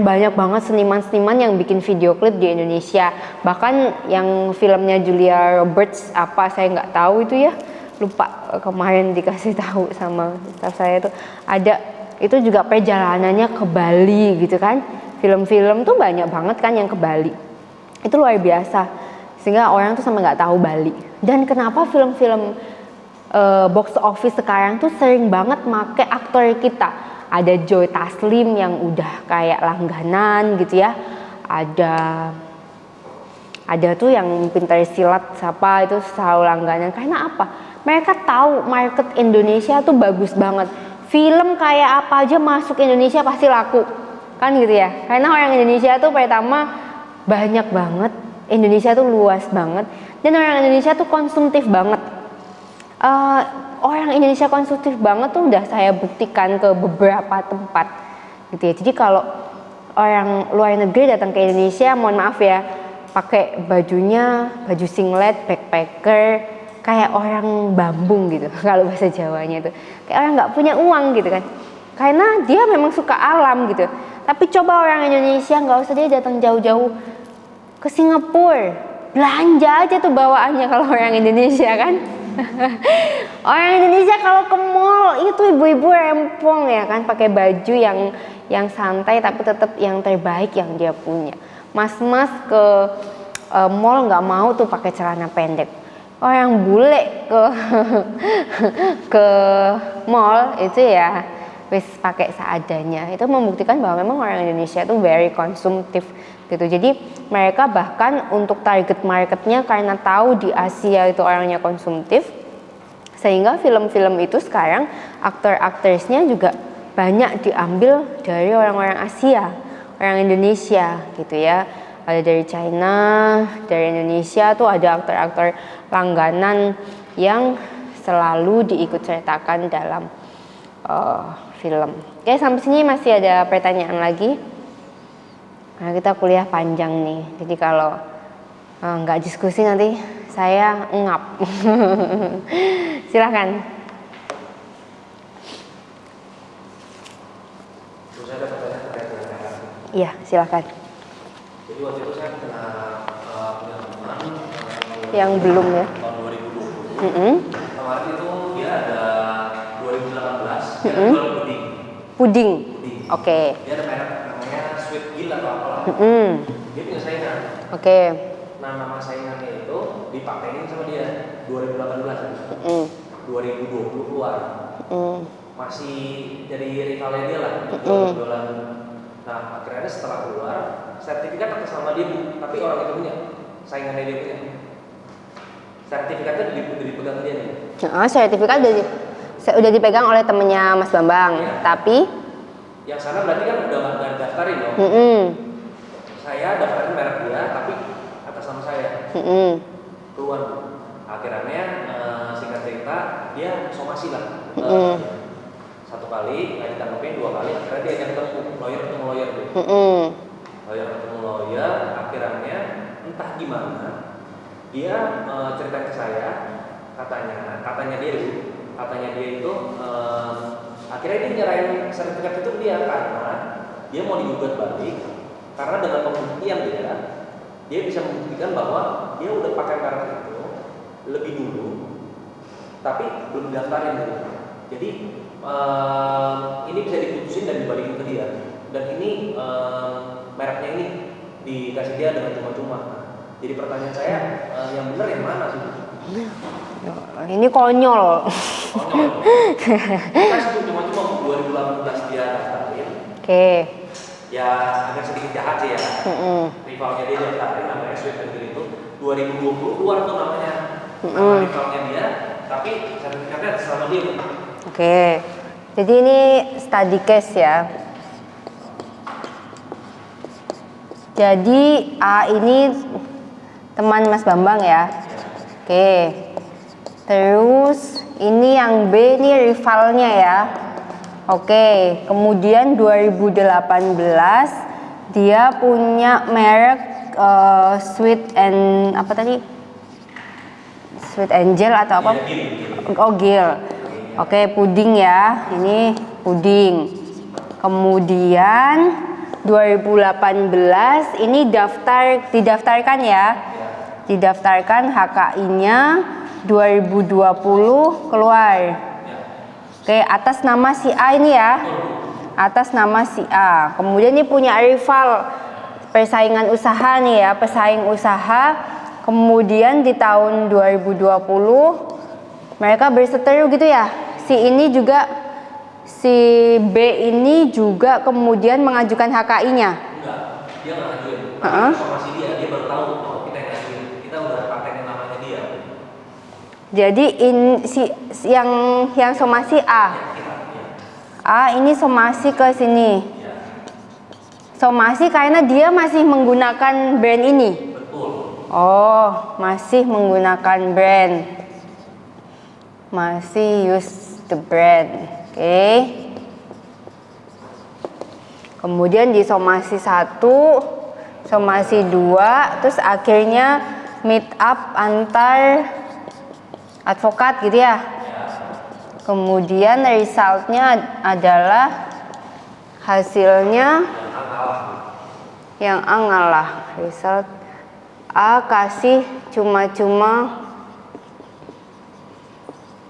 banyak banget seniman-seniman yang bikin video klip di Indonesia. Bahkan yang filmnya Julia Roberts apa saya nggak tahu itu ya, lupa, kemarin dikasih tahu sama staff saya tuh ada, itu juga perjalanannya ke Bali gitu kan. Film-film tuh banyak banget kan yang ke Bali, itu luar biasa, sehingga orang tuh sama nggak tahu Bali. Dan kenapa film-film box office sekarang tuh sering banget make aktor kita. Ada Joy Taslim yang udah kayak langganan gitu ya, ada tuh yang pintar silat siapa itu selalu langganan. Karena apa? Mereka tahu market Indonesia tuh bagus banget. Film kayak apa aja masuk Indonesia pasti laku. Kan gitu ya. Karena orang Indonesia tuh pertama banyak banget. Indonesia tuh luas banget. Dan orang Indonesia tuh konsumtif banget. Orang Indonesia konsumtif banget tuh udah saya buktikan ke beberapa tempat. Gitu ya. Jadi kalau orang luar negeri datang ke Indonesia, mohon maaf ya, pakai baju singlet, backpacker, kayak orang Bambung gitu kalau bahasa Jawanya itu, kayak orang nggak punya uang gitu kan, karena dia memang suka alam gitu. Tapi coba orang Indonesia, nggak usah dia datang jauh-jauh ke Singapura, belanja aja tuh bawaannya kalau orang Indonesia kan. Orang Indonesia kalau ke mall itu ibu-ibu rempong ya kan, pakai baju yang santai tapi tetap yang terbaik yang dia punya. Mas-mas ke mall nggak mau tuh pakai celana pendek. Orang bule ke mall itu ya wis pakai seadanya. Itu membuktikan bahwa memang orang Indonesia itu very konsumtif gitu. Jadi mereka bahkan untuk target marketnya, karena tahu di Asia itu orangnya konsumtif, sehingga film-film itu sekarang aktor-aktrisnya juga banyak diambil dari orang-orang Asia, orang Indonesia gitu ya. Ada dari China, dari Indonesia tuh ada aktor-aktor langganan yang selalu diikut sertakan dalam film. Oke, sampai sini masih ada pertanyaan lagi? Nah, kita kuliah panjang nih, jadi kalau nggak diskusi nanti saya ngap. Silakan. Terus ada pertanyaan terkait dengan PHK. Iya, silakan. Jadi waktu itu saya pernah punya teman Yang belum ya. tahun 2020. Kemarin itu dia ada 2018, dia jual puding. Puding. Oke. Dia ada merek namanya Sweet Gill atau apalah. Dia punya saingan. Oke. Nah, nama saingannya itu dipakein sama dia 2018. 2020 keluar. Masih jadi rivalnya dia lah, jualan. Nah, akhirnya setelah keluar, sertifikat atas nama dia, tapi orang itu punya, saingannya dia punya. Sertifikatnya dipegang dia nih. Sertifikat udah dipegang oleh temennya Mas Bambang, ya. Tapi yang sana berarti kan udah nggak daftarin dong. saya daftarin merek dia tapi atas nama saya. Keluar Bu. Akhirnya singkat cerita dia somasi lah. Satu kali nggak ditanggepin, 2 kali akhirnya dia ketemu lawyer Bu. Lawyer ketemu lawyer, akhirnya entah gimana dia cerita ke saya, katanya dia itu akhirnya dia nyerahin sertifikat itu dia karena dia mau digugat balik karena dengan pembuktian dia bisa membuktikan bahwa dia udah pakai merek itu lebih dulu tapi belum didaftarin gitu. Jadi ini bisa diputusin dan dibalikin ke dia, dan ini mereknya ini dikasih dia dengan cuma-cuma. Jadi pertanyaan saya, yang benar yang mana sih? Ini konyol. Kasih cuma-cuma 2018 dia daftarin. Oke. Ya agak sedikit jahat sih ya. Rivalnya dia daftarin namanya Sweet and Green itu 2020 keluar tuh namanya. Nama rivalnya dia, tapi sertifikatnya selama dia. Oke. Jadi ini study case ya. Jadi A ini teman Mas Bambang ya. Oke. Terus ini yang B ini rivalnya ya. Oke, kemudian 2018 dia punya merek Sweet and apa tadi? Sweet Angel atau apa? Oh, Gil. Oke, puding ya. Ini puding. Kemudian 2018 ini didaftarkan ya. Didaftarkan HKI-nya 2020 keluar. Oke, atas nama si A ini ya. Atas nama si A. Kemudian ini punya rival persaingan usaha nih ya, pesaing usaha. Kemudian di tahun 2020 mereka berseteru gitu ya. Si B ini juga kemudian mengajukan HKI-nya. Enggak, dia nggak ngajuin. Informasi dia baru tahu kalau kita yang ngajuin. Kita udah paketin namanya dia. Jadi yang somasi A. A ini somasi ke sini. Somasi karena dia masih menggunakan brand ini. Betul. Oh, masih menggunakan brand. Masih use the brand. Oke. Kemudian di somasi 1, somasi 2, terus akhirnya meet up antar advokat gitu ya. Kemudian resultnya adalah hasilnya yang A ngalah. Result A kasih cuma-cuma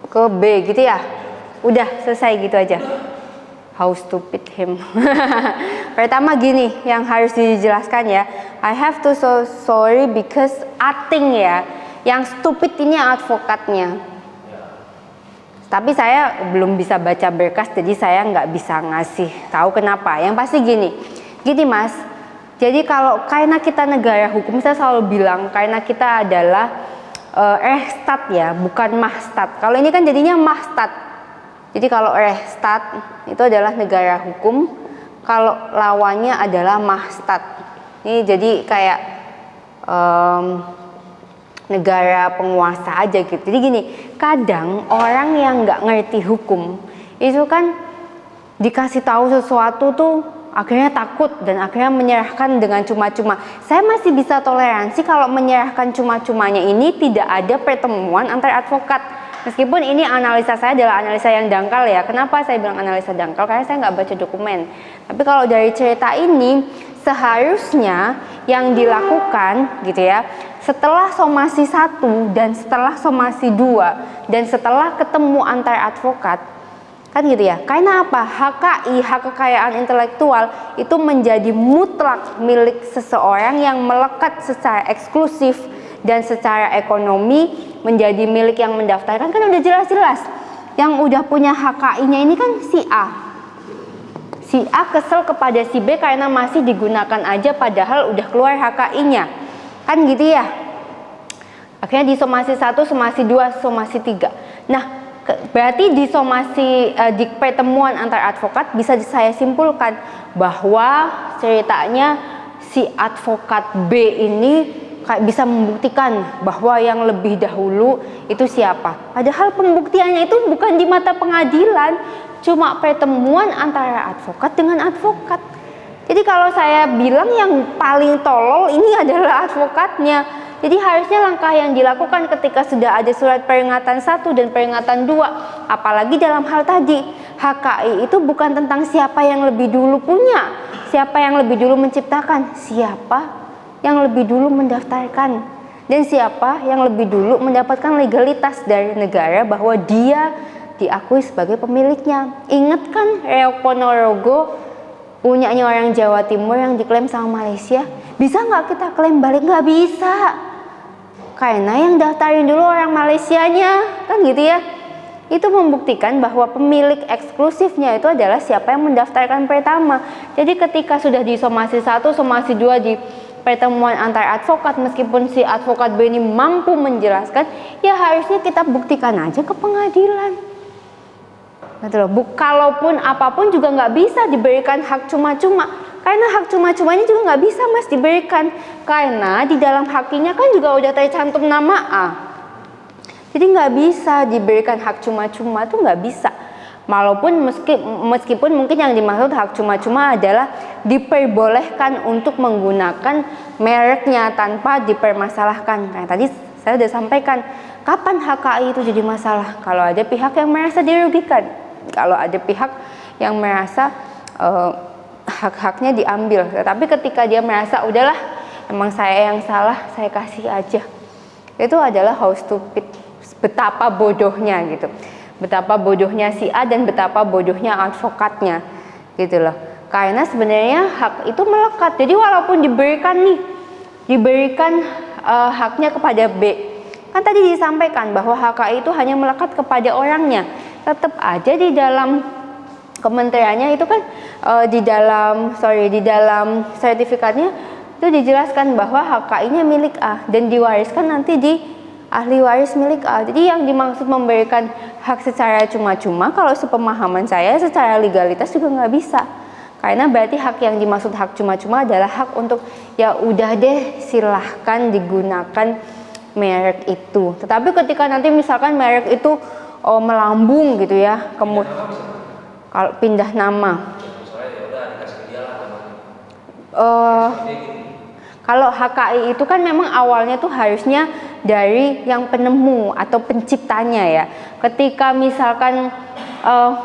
ke B gitu ya. Udah selesai gitu aja. How stupid him. Pertama gini yang harus dijelaskan ya. I have to so sorry because I think ya, yang stupid ini advokatnya. Tapi saya belum bisa baca berkas, jadi saya nggak bisa ngasih tahu kenapa. Yang pasti gini Mas. Jadi kalau karena kita negara hukum, saya selalu bilang karena kita adalah Rechtsstaat ya, bukan Mahstat. Kalau ini kan jadinya Mahstat. Jadi kalau Rechtsstaat itu adalah negara hukum, kalau lawannya adalah Mahstat. Ini jadi kayak negara penguasa aja gitu. Jadi gini, kadang orang yang nggak ngerti hukum itu kan dikasih tahu sesuatu tuh akhirnya takut dan akhirnya menyerahkan dengan cuma-cuma. Saya masih bisa toleransi kalau menyerahkan cuma-cumanya ini tidak ada pertemuan antar advokat. Meskipun ini analisa saya adalah analisa yang dangkal ya. Kenapa saya bilang analisa dangkal? Karena saya nggak baca dokumen. Tapi kalau dari cerita ini, seharusnya yang dilakukan gitu ya, setelah somasi 1 dan setelah somasi 2 dan setelah ketemu antar advokat, kan gitu ya. Karena apa? HKI, hak kekayaan intelektual itu menjadi mutlak milik seseorang yang melekat secara eksklusif dan secara ekonomi menjadi milik yang mendaftarkan. Kan udah jelas-jelas yang udah punya HKI-nya ini kan si A. Si A kesel kepada si B karena masih digunakan aja padahal udah keluar HKI-nya. Kan gitu ya. Akhirnya di somasi 1, somasi 2, somasi 3. Nah, berarti di somasi di pertemuan antar advokat bisa saya simpulkan bahwa ceritanya si advokat B ini kayak bisa membuktikan bahwa yang lebih dahulu itu siapa. Padahal pembuktiannya itu bukan di mata pengadilan, cuma pertemuan antara advokat dengan advokat. Jadi kalau saya bilang yang paling tolol ini adalah advokatnya. Jadi harusnya langkah yang dilakukan ketika sudah ada surat peringatan 1 dan peringatan 2, apalagi dalam hal tadi, HKI itu bukan tentang siapa yang lebih dulu punya, siapa yang lebih dulu menciptakan, siapa yang lebih dulu mendaftarkan, dan siapa yang lebih dulu mendapatkan legalitas dari negara bahwa dia diakui sebagai pemiliknya. Ingat kan Reok Ponorogo punyanya orang Jawa Timur yang diklaim sama Malaysia? Bisa nggak kita klaim balik? Nggak bisa, karena yang daftarin dulu orang Malaysianya, kan gitu ya. Itu membuktikan bahwa pemilik eksklusifnya itu adalah siapa yang mendaftarkan pertama. Jadi ketika sudah di somasi 1, somasi 2 di pertemuan antar advokat, meskipun si advokat B ini mampu menjelaskan, ya harusnya kita buktikan aja ke pengadilan. Betul. Kalaupun apapun juga nggak bisa diberikan hak cuma-cuma. Karena hak cuma-cuma ini juga nggak bisa Mas diberikan. Karena di dalam hakinya kan juga udah tercantum nama A. Jadi nggak bisa diberikan hak cuma-cuma, tuh nggak bisa. Walaupun meskipun mungkin yang dimaksud hak cuma-cuma adalah diperbolehkan untuk menggunakan mereknya tanpa dipermasalahkan. Nah, tadi saya sudah sampaikan, kapan HKI itu jadi masalah? Kalau ada pihak yang merasa dirugikan, kalau ada pihak yang merasa hak-haknya diambil. Tetapi ketika dia merasa udahlah, emang saya yang salah, saya kasih aja. Itu adalah how stupid, betapa bodohnya gitu. Betapa bodohnya si A dan betapa bodohnya advokatnya gitu loh. Karena sebenarnya hak itu melekat. Jadi walaupun diberikan haknya kepada B, kan tadi disampaikan bahwa HKI itu hanya melekat kepada orangnya. Tetap aja di dalam kementeriannya itu kan di dalam sertifikatnya itu dijelaskan bahwa HKI-nya milik A dan diwariskan nanti di ahli waris milik A. Jadi yang dimaksud memberikan hak secara cuma-cuma, kalau sepemahaman saya secara legalitas juga nggak bisa. Karena berarti hak yang dimaksud hak cuma-cuma adalah hak untuk ya udah deh silahkan digunakan merek itu. Tetapi ketika nanti misalkan merek itu melambung gitu ya, kemudian kalau pindah nama, kalau HKI itu kan memang awalnya tuh harusnya dari yang penemu atau penciptanya ya. Ketika misalkan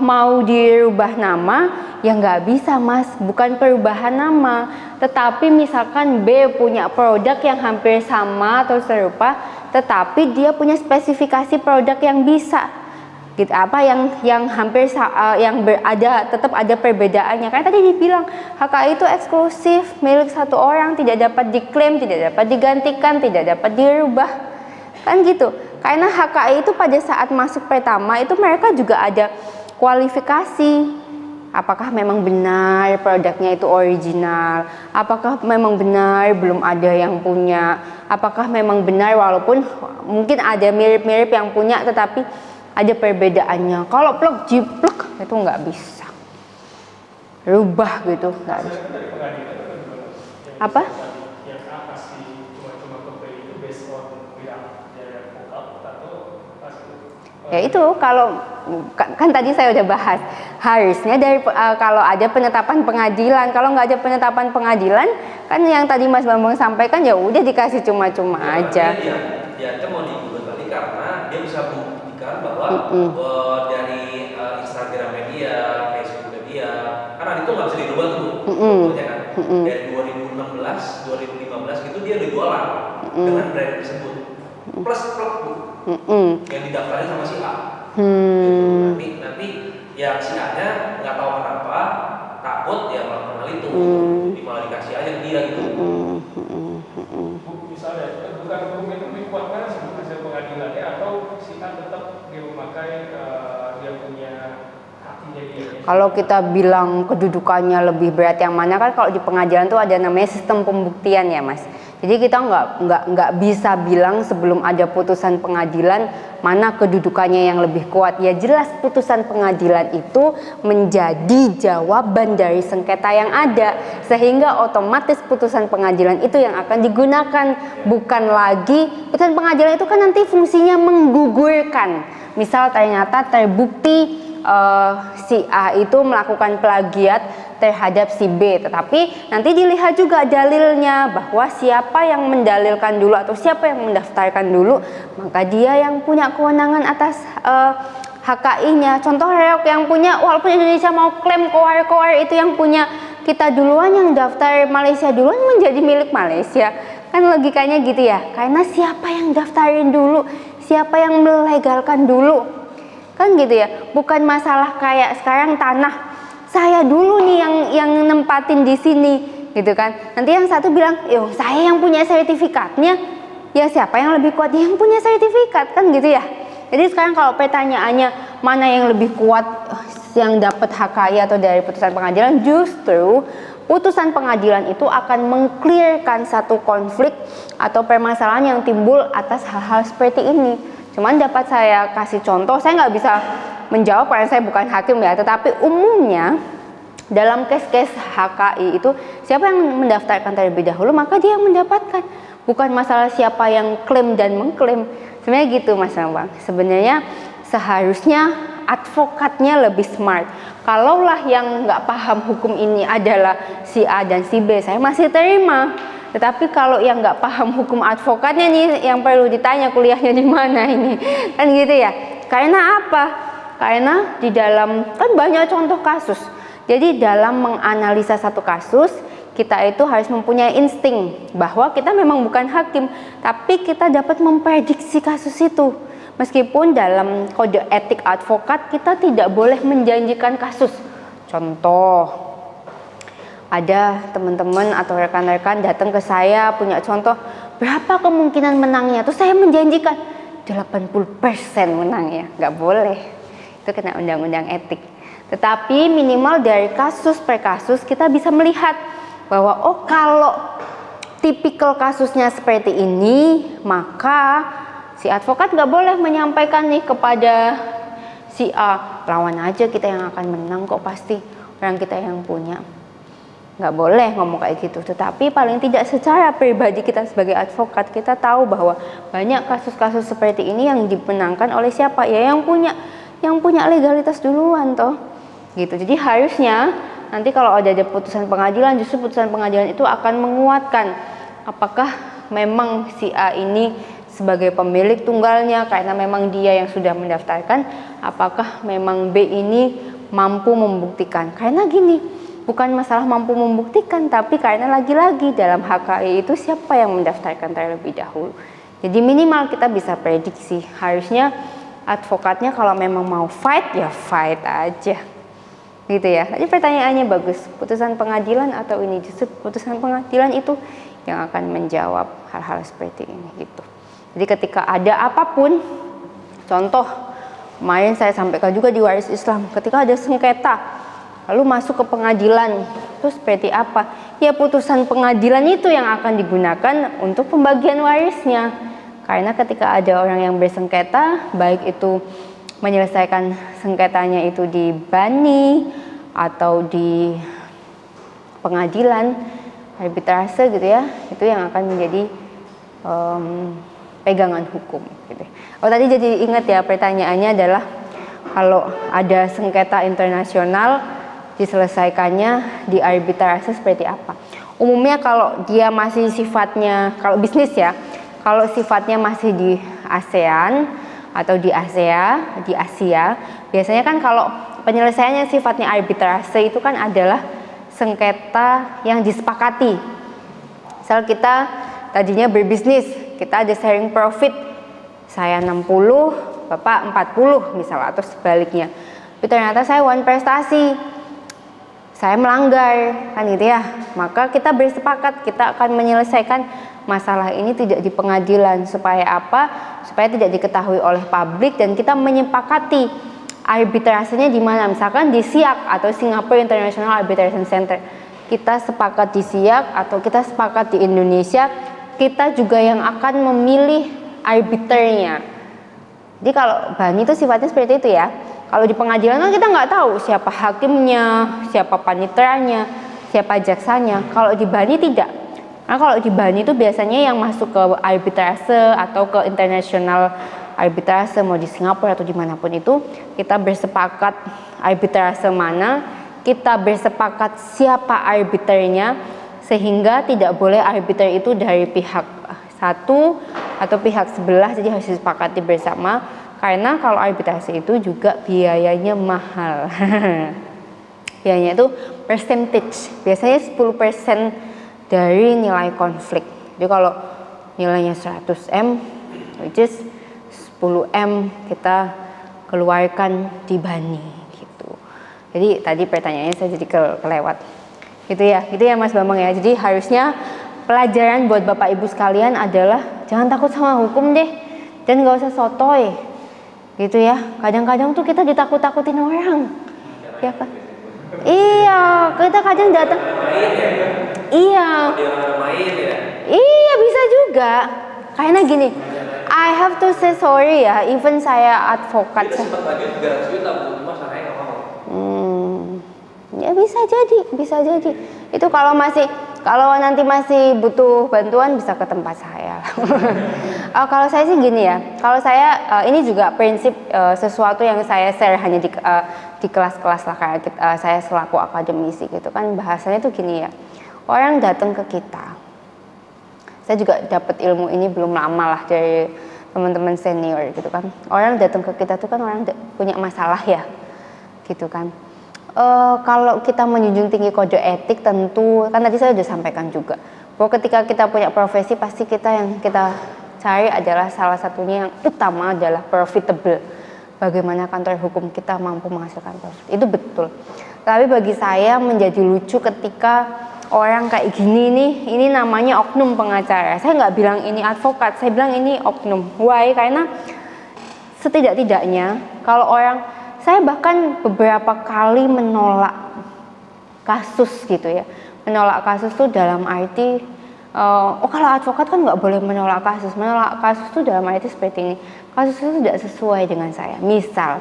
mau dirubah nama, ya nggak bisa Mas, bukan perubahan nama. Tetapi misalkan B punya produk yang hampir sama atau serupa, tetapi dia punya spesifikasi produk yang bisa gitu, apa yang hampir yang tetap ada perbedaannya. Karena tadi dibilang HKI itu eksklusif milik satu orang, tidak dapat diklaim, tidak dapat digantikan, tidak dapat dirubah, kan gitu. Karena HKI itu pada saat masuk pertama itu mereka juga ada kualifikasi. Apakah memang benar produknya itu original? Apakah memang benar belum ada yang punya? Apakah memang benar walaupun mungkin ada mirip-mirip yang punya tetapi ada perbedaannya. Kalau plug jiplek itu nggak bisa rubah gitu, nggak bisa. Apa? Yang kasih cuma-cuma ke B itu based on yang dari advokat atau Ya itu kalau kan tadi saya udah bahas, harusnya dari kalau ada penetapan pengadilan, kalau nggak ada penetapan pengadilan kan yang tadi Mas Bambang sampaikan ya udah dikasih cuma-cuma aja. Dia mau digugat balik karena dia bisa buktikan bahwa dari Instagram media, Facebook media, karena itu nggak bisa dirubah tuh, kan? Dari 2016, 2015 itu dia udah jualan dengan brand tersebut, plus yang didaftarin sama si A. Nanti ya si A-nya nggak tahu kenapa takut ya melakukan hal itu, jadi malah dikasih aja dia gitu. Misalnya bukan hukum itu dikuatkan sebelum hasil pengadilannya atau si A tetap dia memakai dia punya haknya dia. Kalau kita bilang kedudukannya lebih berat yang mana, kan kalau di pengadilan tuh ada namanya sistem pembuktian ya Mas. Jadi kita nggak bisa bilang sebelum ada putusan pengadilan mana kedudukannya yang lebih kuat. Ya jelas putusan pengadilan itu menjadi jawaban dari sengketa yang ada, sehingga otomatis putusan pengadilan itu yang akan digunakan, bukan lagi putusan pengadilan itu kan nanti fungsinya menggugurkan. Misal ternyata terbukti si A itu melakukan plagiat terhadap si B, tetapi nanti dilihat juga dalilnya bahwa siapa yang mendalilkan dulu atau siapa yang mendaftarkan dulu, maka dia yang punya kewenangan atas HKI-nya. Contoh reok yang punya, walaupun Indonesia mau klaim koar-koar itu yang punya kita duluan, yang daftar Malaysia duluan menjadi milik Malaysia. Kan logikanya gitu ya, karena siapa yang daftarin dulu, siapa yang melegalkan dulu, kan gitu ya. Bukan masalah kayak sekarang tanah saya dulu nih yang nempatin di sini gitu kan. Nanti yang satu bilang, "Yo, saya yang punya sertifikatnya." Ya siapa yang lebih kuat? Yang punya sertifikat, kan gitu ya. Jadi sekarang kalau pertanyaannya mana yang lebih kuat, yang dapat HKI atau dari putusan pengadilan, justru putusan pengadilan itu akan mengclearkan satu konflik atau permasalahan yang timbul atas hal-hal seperti ini. Cuman dapat saya kasih contoh, saya nggak bisa menjawab karena saya bukan hakim ya, tetapi umumnya dalam case-case HKI itu siapa yang mendaftarkan terlebih dahulu maka dia yang mendapatkan, bukan masalah siapa yang klaim dan mengklaim. Sebenarnya gitu Mas Bang. Sebenarnya seharusnya advokatnya lebih smart. Kalaulah yang nggak paham hukum ini adalah si A dan si B, saya masih terima. Tetapi kalau yang nggak paham hukum advokatnya nih, yang perlu ditanya kuliahnya di mana ini, kan gitu ya. Karena apa? Karena di dalam kan banyak contoh kasus. Jadi dalam menganalisa satu kasus, kita itu harus mempunyai insting bahwa kita memang bukan hakim, tapi kita dapat memprediksi kasus itu. Meskipun dalam kode etik advokat kita tidak boleh menjanjikan kasus. Contoh, ada teman-teman atau rekan-rekan datang ke saya punya contoh, berapa kemungkinan menangnya? Terus saya menjanjikan 80% menangnya. Nggak boleh. Itu kena undang-undang etik. Tetapi minimal dari kasus per kasus kita bisa melihat bahwa oh kalau tipikal kasusnya seperti ini, maka si advokat nggak boleh menyampaikan nih kepada si A, lawan aja kita yang akan menang kok pasti, orang kita yang punya. Nggak boleh ngomong kayak gitu. Tetapi paling tidak secara pribadi kita sebagai advokat, kita tahu bahwa banyak kasus-kasus seperti ini yang dimenangkan oleh siapa ya, yang punya legalitas duluan toh gitu. Jadi harusnya nanti kalau ada putusan pengadilan, justru putusan pengadilan itu akan menguatkan apakah memang si A ini sebagai pemilik tunggalnya karena memang dia yang sudah mendaftarkan, apakah memang B ini mampu membuktikan. Karena gini, bukan masalah mampu membuktikan, tapi karena lagi-lagi dalam HKI itu siapa yang mendaftarkan terlebih dahulu. Jadi minimal kita bisa prediksi. Harusnya advokatnya kalau memang mau fight, ya fight aja. Gitu ya. Jadi pertanyaannya bagus. Putusan pengadilan atau ini? Justru putusan pengadilan itu yang akan menjawab hal-hal seperti ini gitu. Jadi ketika ada apapun, contoh kemarin saya sampaikan juga di Waris Islam, ketika ada sengketa lalu masuk ke pengadilan, itu seperti apa? Ya putusan pengadilan itu yang akan digunakan untuk pembagian warisnya. Karena ketika ada orang yang bersengketa, baik itu menyelesaikan sengketanya itu di bani atau di pengadilan arbitrase gitu ya, itu yang akan menjadi pegangan hukum gitu. Oh tadi jadi ingat ya, pertanyaannya adalah kalau ada sengketa internasional diselesaikannya di arbitrase seperti apa? Umumnya kalau dia masih sifatnya, kalau bisnis ya, kalau sifatnya masih di ASEAN atau di Asia, biasanya kan kalau penyelesaiannya sifatnya arbitrase itu kan adalah sengketa yang disepakati. Misal kita tadinya berbisnis, kita ada sharing profit, saya 60, Bapak 40 misal, atau sebaliknya. Tapi ternyata saya one prestasi, saya melanggar, kan gitu ya. Maka kita bersepakat, kita akan menyelesaikan masalah ini tidak di pengadilan. Supaya apa? Supaya tidak diketahui oleh publik dan kita menyepakati arbitrasenya di mana. Misalkan di SIAK atau Singapore International Arbitration Center. Kita sepakat di SIAK atau kita sepakat di Indonesia, kita juga yang akan memilih arbiternya. Jadi kalau bani itu sifatnya seperti itu ya. Kalau di pengadilan kan kita nggak tahu siapa hakimnya, siapa panitranya, siapa jaksanya. Kalau di bani tidak. Nah, kalau di bani itu biasanya yang masuk ke arbitrase atau ke international arbitrase, mau di Singapura atau dimanapun itu, kita bersepakat arbitrase mana, kita bersepakat siapa arbiternya, sehingga tidak boleh arbiter itu dari pihak satu atau pihak sebelah, jadi harus disepakati bersama. Karena kalau arbitrase itu juga biayanya mahal. Biayanya itu percentage, biasanya 10% dari nilai konflik. Jadi kalau nilainya 100M, which is 10M kita keluarkan di bani gitu. Jadi tadi pertanyaannya saya jadi kelewat. Gitu ya Mas Bambang ya. Jadi harusnya pelajaran buat Bapak Ibu sekalian adalah jangan takut sama hukum deh, dan gak usah sotoy. Gitu ya. Kadang-kadang tuh kita ditakut-takutin orang. Ya kan? Iya, kita kadang datang. Iya. Iya, bisa juga. Karena gini, I have to say sorry ya, even saya advokat. Kita sempat lagi 300 juta Bu, cuma saya nggak mau. Ya bisa jadi. Itu kalau nanti masih butuh bantuan bisa ke tempat saya. Kalau saya sih gini ya, kalau saya ini juga prinsip sesuatu yang saya share hanya di kelas-kelas lah, kayak saya selaku akademisi gitu kan, bahasanya tuh gini ya, orang datang ke kita. Saya juga dapat ilmu ini belum lama lah dari teman-teman senior gitu kan. Orang datang ke kita tuh kan orang punya masalah ya, gitu kan. Kalau kita menjunjung tinggi kode etik tentu, kan tadi saya sudah sampaikan juga, bahwa ketika kita punya profesi pasti yang kita cari adalah salah satunya yang utama adalah profitable. Bagaimana kantor hukum kita mampu menghasilkan profit, itu betul. Tapi bagi saya menjadi lucu ketika orang kayak gini nih, ini namanya oknum pengacara. Saya nggak bilang ini advokat, saya bilang ini oknum. Why? Karena setidak-tidaknya kalau saya bahkan beberapa kali menolak kasus gitu ya. Menolak kasus tuh dalam arti, kalau advokat kan nggak boleh menolak kasus. Menolak kasus tuh dalam arti seperti ini. Kasus itu tidak sesuai dengan saya. Misal,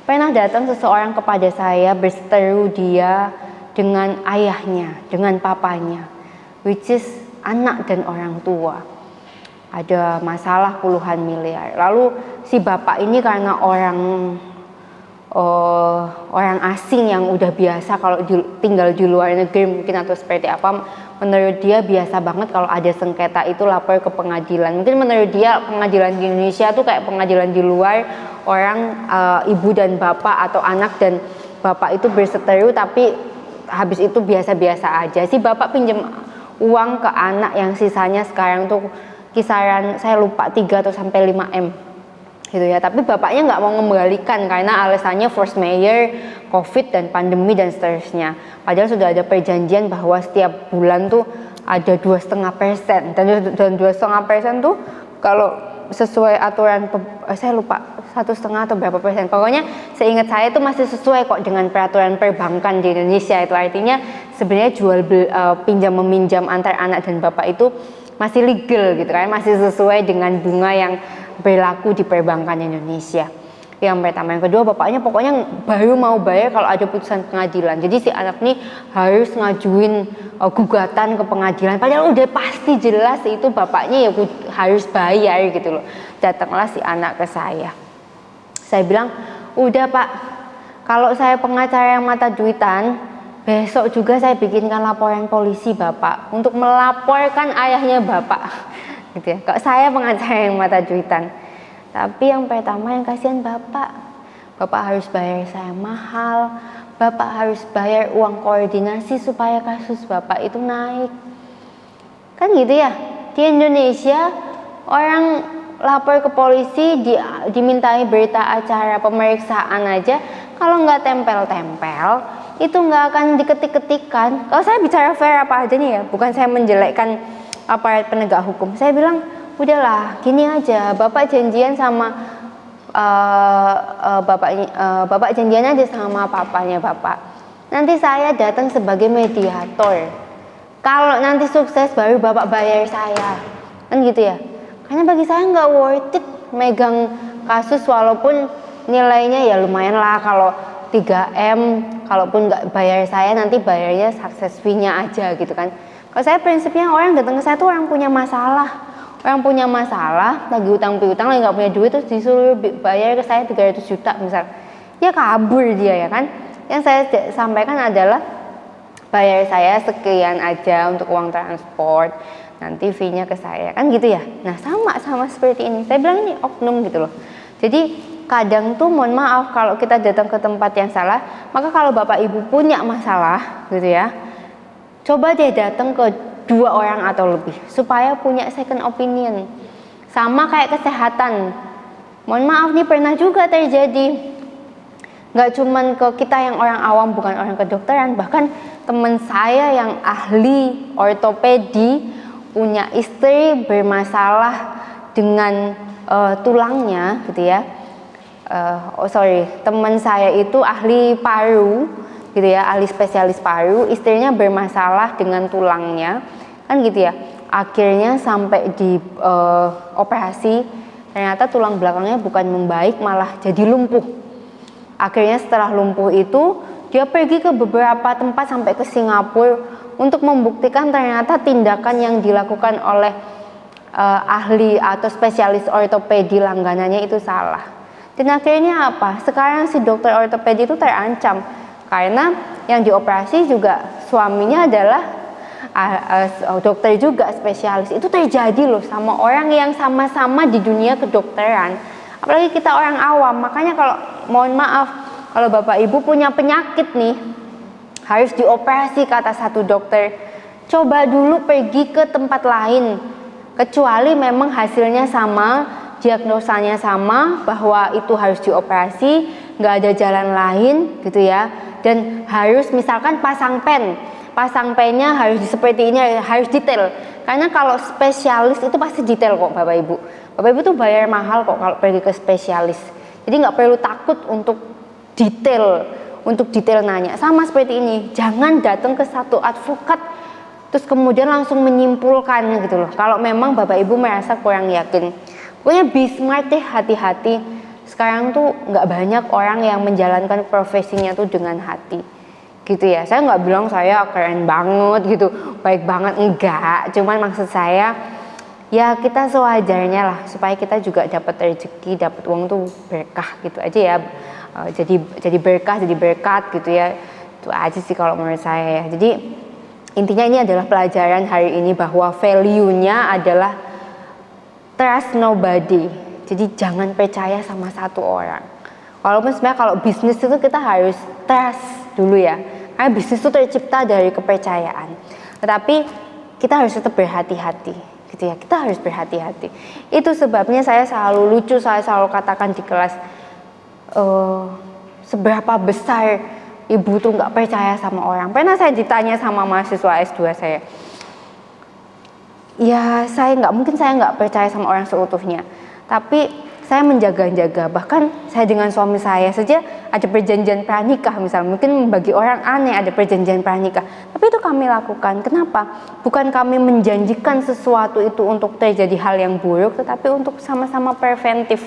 pernah datang seseorang kepada saya berseteru dia dengan ayahnya, dengan papanya, which is anak dan orang tua. Ada masalah puluhan miliar. Lalu si bapak ini karena orang asing yang udah biasa kalau tinggal di luar negeri mungkin atau seperti apa, menurut dia biasa banget kalau ada sengketa itu lapor ke pengadilan. Mungkin menurut dia pengadilan di Indonesia tuh kayak pengadilan di luar, orang ibu dan bapak atau anak dan bapak itu berseteru tapi habis itu biasa-biasa aja. Si bapak pinjam uang ke anak yang sisanya sekarang tuh kisaran saya lupa 3 atau sampai 5M gitu ya. Tapi bapaknya nggak mau mengembalikan karena alasannya force majeure, COVID dan pandemi dan seterusnya. Padahal sudah ada perjanjian bahwa setiap bulan tuh ada 2,5% dan 2,5% tuh kalau sesuai aturan saya lupa 1,5 atau berapa persen. Pokoknya seingat saya itu masih sesuai kok dengan peraturan perbankan di Indonesia. Itu artinya sebenarnya pinjam meminjam antar anak dan bapak itu masih legal gitu kan, masih sesuai dengan bunga yang berlaku di perbankan Indonesia. Yang pertama, yang kedua, bapaknya pokoknya baru mau bayar kalau ada putusan pengadilan. Jadi si anak ini harus ngajuin gugatan ke pengadilan. Padahal udah pasti jelas itu bapaknya ya harus bayar gitu loh. Datanglah si anak ke saya. Saya bilang, udah Pak, kalau saya pengacara yang mata duitan, besok juga saya bikinkan laporan polisi Bapak untuk melaporkan ayahnya Bapak. Gitu ya. Kok saya pengacara yang mata duitan. Tapi yang pertama yang kasihan Bapak harus bayar saya mahal, Bapak harus bayar uang koordinasi supaya kasus Bapak itu naik. Kan gitu ya, di Indonesia orang lapor ke polisi dimintai berita acara pemeriksaan aja, kalau nggak tempel-tempel itu nggak akan diketik-ketikan. Kalau saya bicara fair apa aja nih ya, bukan saya menjelekkan aparat penegak hukum. Saya bilang, udahlah, gini aja, Bapak janjian sama Bapak janjian aja sama papanya Bapak. Nanti saya datang sebagai mediator. Kalau nanti sukses baru Bapak bayar saya. kan gitu ya. Karena bagi saya nggak worth it megang kasus walaupun nilainya ya lumayan lah, kalau 3M, kalaupun nggak bayar saya nanti bayarnya success fee-nya aja gitu kan. Kalau saya prinsipnya orang datang ke saya tuh orang punya masalah, lagi utang piutang, lagi nggak punya duit, terus disuruh bayar ke saya 300 juta misal, ya kabur dia ya kan. Yang saya sampaikan adalah bayar saya sekian aja untuk uang transport, nanti fee-nya ke saya kan gitu ya. Nah sama seperti ini, saya bilang ini oknum gitu loh. Jadi kadang tuh mohon maaf kalau kita datang ke tempat yang salah, maka kalau bapak ibu punya masalah gitu ya, coba deh datang ke 2 orang atau lebih supaya punya second opinion. Sama kayak kesehatan, mohon maaf nih pernah juga terjadi, nggak cuman ke kita yang orang awam bukan orang kedokteran, bahkan teman saya yang ahli ortopedi punya istri bermasalah dengan tulangnya gitu ya. Teman saya itu ahli paru gitu ya, ahli spesialis paru, istrinya bermasalah dengan tulangnya kan gitu ya. Akhirnya sampai di operasi, ternyata tulang belakangnya bukan membaik, malah jadi lumpuh. Akhirnya setelah lumpuh itu dia pergi ke beberapa tempat sampai ke Singapura untuk membuktikan ternyata tindakan yang dilakukan oleh ahli atau spesialis ortopedi langganannya itu salah. Dan akhirnya apa? Sekarang si dokter ortopedi itu terancam karena yang dioperasi juga suaminya adalah dokter juga spesialis. Itu terjadi loh sama orang yang sama-sama di dunia kedokteran. Apalagi kita orang awam. Makanya kalau mohon maaf, kalau bapak ibu punya penyakit nih harus dioperasi kata satu dokter, coba dulu pergi ke tempat lain. Kecuali memang hasilnya sama, diagnosanya sama, bahwa itu harus dioperasi, nggak ada jalan lain gitu ya. Dan harus misalkan pasang pennya harus seperti ini, harus detail. Karena kalau spesialis itu pasti detail kok bapak ibu. Bapak ibu tuh bayar mahal kok kalau pergi ke spesialis. Jadi nggak perlu takut untuk detail nanya. Sama seperti ini, jangan datang ke satu advokat terus kemudian langsung menyimpulkan gitu loh. Kalau memang bapak ibu merasa kurang yakin, pokoknya be smart deh, hati-hati. Sekarang tuh nggak banyak orang yang menjalankan profesinya tuh dengan hati, gitu ya. Saya nggak bilang saya keren banget gitu, baik banget, enggak. Cuman maksud saya, ya kita sewajarnya lah, supaya kita juga dapat rezeki, dapat uang tuh berkah gitu aja ya. Jadi berkah, jadi berkat gitu ya. Itu aja sih kalau menurut saya ya. Jadi intinya ini adalah pelajaran hari ini bahwa value-nya adalah trust nobody. Jadi jangan percaya sama satu orang. Walaupun sebenarnya kalau bisnis itu kita harus trust dulu ya. Karena bisnis itu tercipta dari kepercayaan. Tetapi kita harus tetap berhati-hati gitu ya. Kita harus berhati-hati. Itu sebabnya saya selalu lucu, saya selalu katakan di kelas, seberapa besar ibu tuh nggak percaya sama orang. Pernah saya ditanya sama mahasiswa S2 saya, ya saya nggak percaya sama orang seutuhnya, tapi saya menjaga-jaga. Bahkan saya dengan suami saya saja ada perjanjian pranikah misalnya. Mungkin bagi orang aneh ada perjanjian pranikah, tapi itu kami lakukan. Kenapa? Bukan kami menjanjikan sesuatu itu untuk terjadi hal yang buruk, tetapi untuk sama-sama preventif.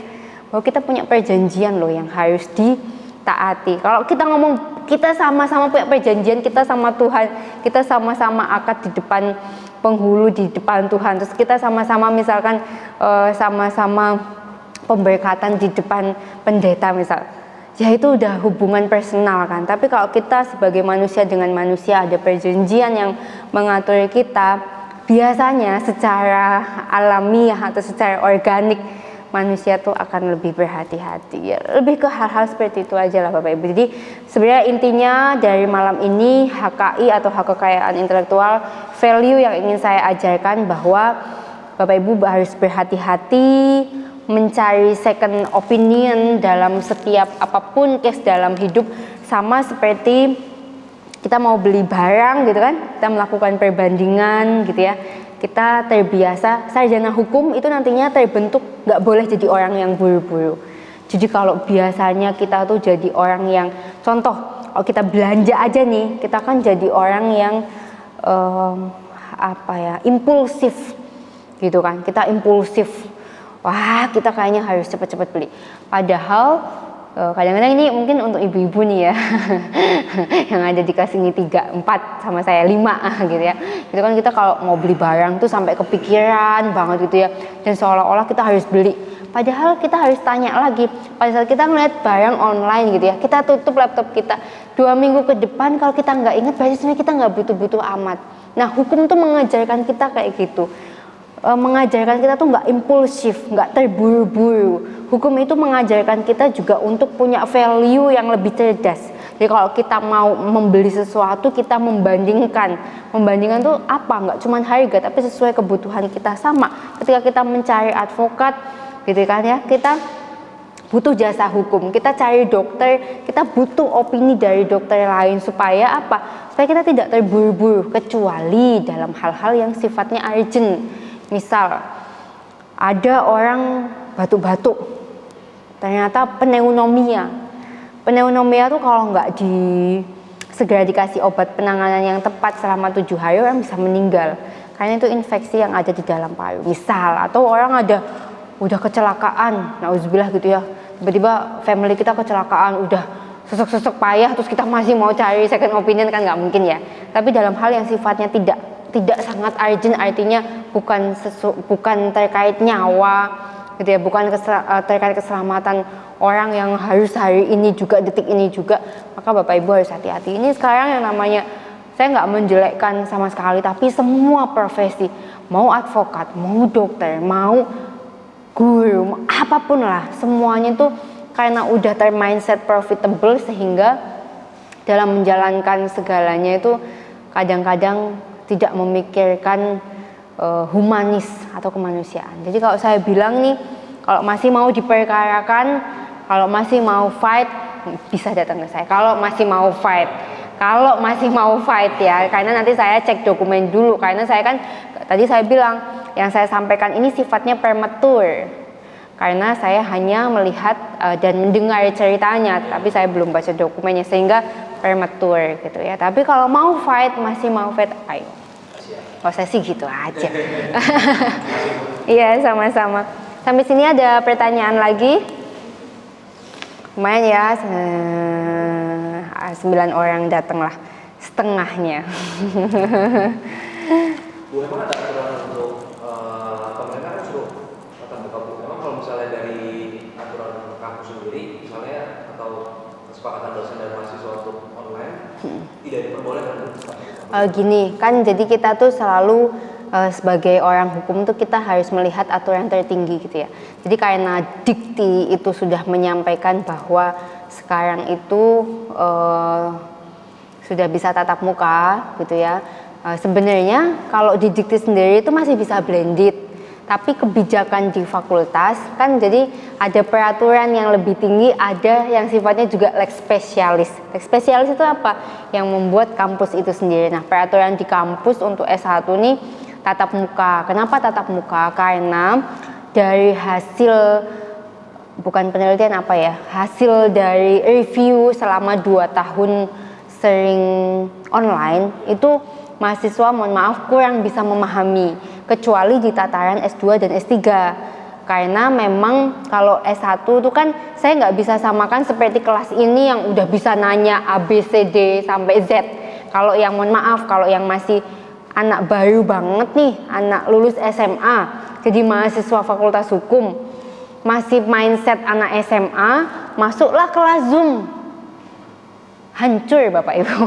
Bahwa kita punya perjanjian loh yang harus ditaati. Kalau kita ngomong kita sama-sama punya perjanjian, kita sama Tuhan, kita sama-sama akad di depan penghulu, di depan Tuhan, terus kita sama-sama misalkan sama-sama pemberkatan di depan pendeta misal, ya itu udah hubungan personal kan. Tapi kalau kita sebagai manusia dengan manusia ada perjanjian yang mengatur kita, biasanya secara alamiah atau secara organik manusia tuh akan lebih berhati-hati ya. Lebih ke hal-hal seperti itu aja lah Bapak Ibu. Jadi sebenarnya intinya dari malam ini HKI atau hak kekayaan intelektual, value yang ingin saya ajarkan bahwa Bapak Ibu harus berhati-hati mencari second opinion dalam setiap apapun case dalam hidup. Sama seperti kita mau beli barang gitu kan, kita melakukan perbandingan gitu ya. Kita terbiasa, sarjana hukum itu nantinya terbentuk nggak boleh jadi orang yang buru-buru. Jadi kalau biasanya kita tuh jadi orang yang, contoh, kalau kita belanja aja nih, kita kan jadi orang yang impulsif. gitu kan, kita impulsif, wah kita kayaknya harus cepet-cepet beli. Padahal kadang-kadang ini mungkin untuk ibu-ibu nih ya yang ada di kelas ini 3, 4 sama saya 5 gitu ya. Itu kan kita kalau mau beli barang tuh sampai kepikiran banget gitu ya, dan seolah-olah kita harus beli. Padahal kita harus tanya lagi, pada saat kita ngeliat barang online gitu ya, kita tutup laptop kita 2 minggu ke depan, kalau kita nggak ingat berarti sebenarnya kita nggak butuh-butuh amat. Nah hukum tuh mengajarkan kita kayak gitu, mengajarkan kita tuh nggak impulsif, nggak terburu-buru. Hukum itu mengajarkan kita juga untuk punya value yang lebih cerdas. Jadi kalau kita mau membeli sesuatu, kita membandingkan tuh apa, nggak cuma harga tapi sesuai kebutuhan kita. Sama ketika kita mencari advokat gitu kan ya, kita butuh jasa hukum, kita cari dokter, kita butuh opini dari dokter lain supaya apa? Supaya kita tidak terburu-buru, kecuali dalam hal-hal yang sifatnya urgent. Misal ada orang batuk-batuk, ternyata pneumonia tuh kalau nggak segera dikasih obat penanganan yang tepat selama 7 hari, orang bisa meninggal karena itu infeksi yang ada di dalam paru. Misal, atau orang udah kecelakaan, nauzubillah gitu ya, tiba-tiba family kita kecelakaan, udah sesek-sesek payah, terus kita masih mau cari second opinion, kan nggak mungkin ya. Tapi dalam hal yang sifatnya tidak sangat urgent, artinya bukan terkait nyawa gitu ya, bukan terkait keselamatan orang yang harus hari ini juga, detik ini juga, maka Bapak Ibu harus hati-hati. Ini sekarang yang namanya, saya nggak menjelekkan sama sekali, tapi semua profesi, mau advokat, mau dokter, mau guru, apapun lah, semuanya tuh karena udah mindset profitable, sehingga dalam menjalankan segalanya itu kadang-kadang tidak memikirkan humanis atau kemanusiaan. Jadi kalau saya bilang nih, kalau masih mau diperkarakan, kalau masih mau fight, bisa datang ke saya. Kalau masih mau fight ya, karena nanti saya cek dokumen dulu, karena saya kan tadi saya bilang yang saya sampaikan ini sifatnya prematur, karena saya hanya melihat dan mendengar ceritanya, tapi saya belum baca dokumennya, sehingga prematur gitu ya. Tapi kalau masih mau fight, ayo. Kalau saya sih gitu aja. Iya, sama-sama. Sampai sini ada pertanyaan lagi? Lumayan ya, 9 orang datang lah, setengahnya. Bu, emang ada aturan untuk pemerintah kan suruh tatap muka, Bu. Emang kalau misalnya dari aturan kampus sendiri, misalnya atau kesepakatan dosen dan mahasiswa untuk online, tidak diperbolehkan? Gini, kan jadi kita tuh selalu sebagai orang hukum tuh kita harus melihat aturan tertinggi gitu ya. Jadi karena dikti itu sudah menyampaikan bahwa sekarang itu sudah bisa tatap muka gitu ya. Sebenarnya kalau di dikti sendiri itu masih bisa blended, tapi kebijakan di fakultas kan jadi ada peraturan yang lebih tinggi, ada yang sifatnya juga lex specialis. Lex specialis itu apa? Yang membuat kampus itu sendiri. Nah, peraturan di kampus untuk S1 nih tatap muka. Kenapa tatap muka? Karena dari hasil, bukan penelitian apa ya, hasil dari review selama 2 tahun sering online itu mahasiswa, mohon maaf, kurang bisa memahami, kecuali di tataran S2 dan S3. Karena memang kalau S1 itu kan saya nggak bisa samakan seperti kelas ini yang udah bisa nanya A, B, C, D sampai Z. Kalau yang mohon maaf, kalau yang masih anak baru banget nih, anak lulus SMA, jadi mahasiswa fakultas hukum, masih mindset anak SMA, masuklah kelas Zoom. Hancur Bapak Ibu.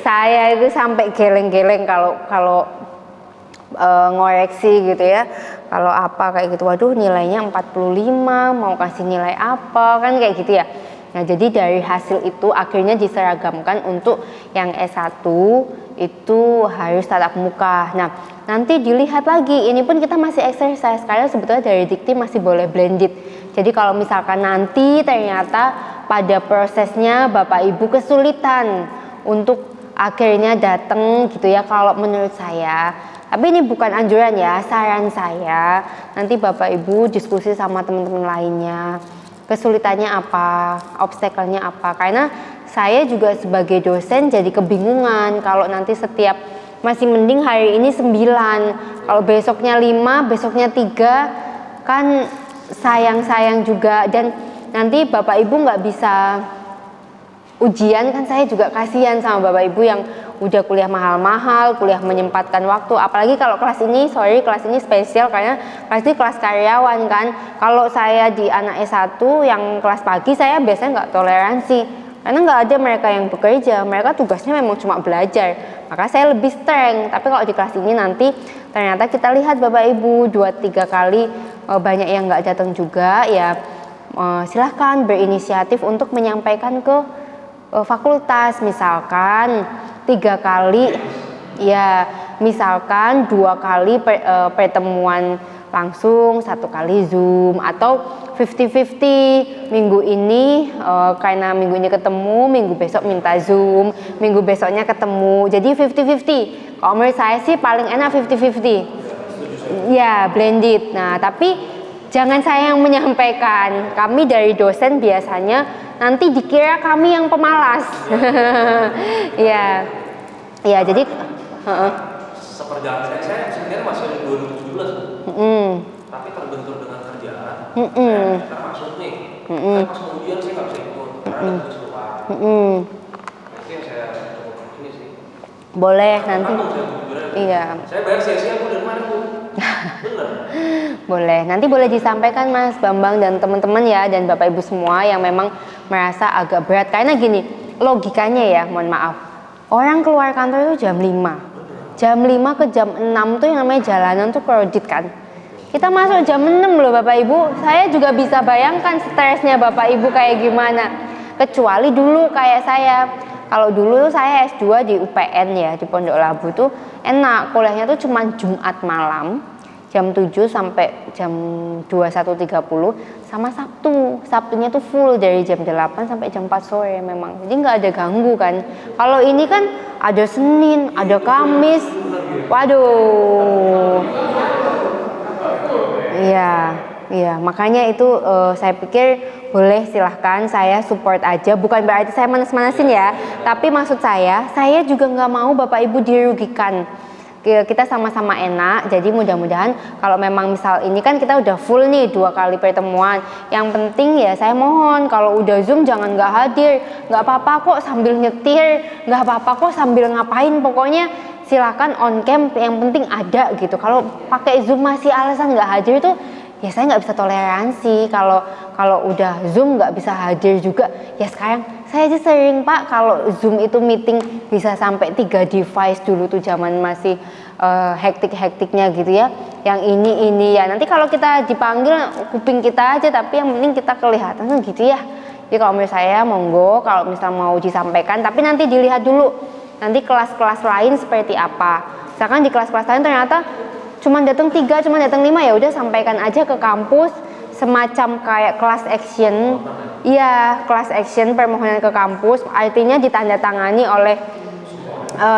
Saya itu sampai geleng-geleng kalau ngoreksi gitu ya. Kalau apa kayak gitu, waduh nilainya 45, mau kasih nilai apa, kan kayak gitu ya. Nah, jadi dari hasil itu akhirnya diseragamkan untuk yang S1 itu harus tatap muka. Nah, nanti dilihat lagi, ini pun kita masih exercise karena sebetulnya dari dikti masih boleh blended. Jadi kalau misalkan nanti ternyata pada prosesnya Bapak Ibu kesulitan untuk akhirnya datang gitu ya, kalau menurut saya, tapi ini bukan anjuran ya, saran saya, nanti Bapak Ibu diskusi sama teman-teman lainnya, kesulitannya apa, obstacle-nya apa, karena saya juga sebagai dosen jadi kebingungan kalau nanti setiap masih mending hari ini 9. Kalau besoknya 5, besoknya 3, kan sayang-sayang juga. Dan nanti Bapak Ibu nggak bisa ujian, kan saya juga kasihan sama Bapak Ibu yang udah kuliah mahal-mahal, kuliah menyempatkan waktu. Apalagi kalau kelas ini, kelas ini spesial karena kelas ini kelas karyawan kan. Kalau saya di anak S1 yang kelas pagi, saya biasanya nggak toleransi. Karena nggak ada mereka yang bekerja, mereka tugasnya memang cuma belajar. Maka saya lebih strength. Tapi kalau di kelas ini nanti ternyata kita lihat Bapak Ibu 2-3 kali banyak yang nggak datang juga, ya silahkan berinisiatif untuk menyampaikan ke fakultas. Misalkan 3 kali, ya misalkan 2 kali pertemuan langsung, 1 kali Zoom, atau 50-50. Minggu ini karena minggu ini ketemu, minggu besok minta Zoom, minggu besoknya ketemu, jadi 50-50. Kalau menurut saya sih paling enak 50-50, ya blended. Nah tapi jangan saya yang menyampaikan, kami dari dosen biasanya nanti dikira kami yang pemalas. Ya, ya jadi seperjalanan saya sebenarnya masih ada 2017, tapi terbentur dengan kerjaan. Kita masuk nih, pas kemudian saya nggak bisa ikut karena ada tugas keluar. Nanti yang saya coba ini sih. Boleh nanti. Iya. Saya bayar sia-sia aku dari mana tuh? Bener. Boleh, nanti boleh disampaikan Mas Bambang dan teman-teman ya, dan Bapak Ibu semua yang memang merasa agak berat. Karena gini, logikanya ya, mohon maaf, orang keluar kantor itu jam 5. Jam 5 ke jam 6 tuh yang namanya jalanan tuh crowded kan. Kita masuk jam 6 loh Bapak Ibu. Saya juga bisa bayangkan stresnya Bapak Ibu kayak gimana. Kecuali dulu kayak saya. Kalau dulu saya S2 di UPN ya, di Pondok Labu tuh enak, kuliahnya tuh cuma Jumat malam jam 7 sampai jam 21.30, sama Sabtunya tuh full dari jam 8 sampai jam 4 sore memang. Jadi nggak ada ganggu kan. Kalau ini kan ada Senin, ada Kamis. Waduh. Iya, makanya itu saya pikir boleh, silahkan, saya support aja. Bukan berarti saya manas-manasin ya, tapi maksud saya juga nggak mau Bapak Ibu dirugikan. Kita sama-sama enak, jadi mudah-mudahan kalau memang misal ini kan kita udah full nih 2 kali pertemuan, yang penting ya saya mohon kalau udah Zoom jangan nggak hadir. Nggak apa-apa kok sambil nyetir, nggak apa-apa kok sambil ngapain, pokoknya silakan on cam, yang penting ada gitu. Kalau pakai Zoom masih alasan nggak hadir itu, ya saya nggak bisa toleransi. Kalau udah Zoom nggak bisa hadir juga, ya sekarang saya aja sering Pak kalau Zoom itu meeting bisa sampai 3 device. Dulu tuh zaman masih hektik-hektiknya gitu ya, yang ini ya. Nanti kalau kita dipanggil kuping kita aja, tapi yang penting kita kelihatan gitu ya. Jadi kalau menurut saya monggo kalau misal mau disampaikan, tapi nanti dilihat dulu nanti kelas-kelas lain seperti apa. Misalkan di kelas-kelas lain ternyata cuma datang 3, cuma datang 5, ya udah sampaikan aja ke kampus semacam kayak class action. Iya, class action, permohonan ke kampus, artinya ditandatangani oleh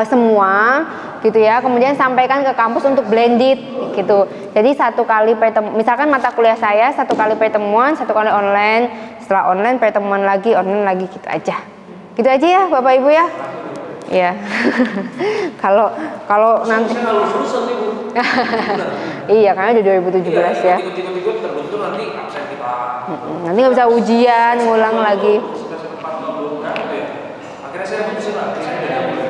semua gitu ya. Kemudian sampaikan ke kampus untuk blended gitu. Jadi 1 kali pertemuan, misalkan mata kuliah saya 1 kali pertemuan, 1 kali online, setelah online pertemuan lagi, online lagi, gitu aja. Gitu aja ya Bapak Ibu ya. Iya. Kalau nanti iya, karena udah 2017 ya. Tiba-tiba terbentur nanti absen kita. Nanti nggak bisa ujian, ngulang lagi. Akhirnya saya putusin lah, saya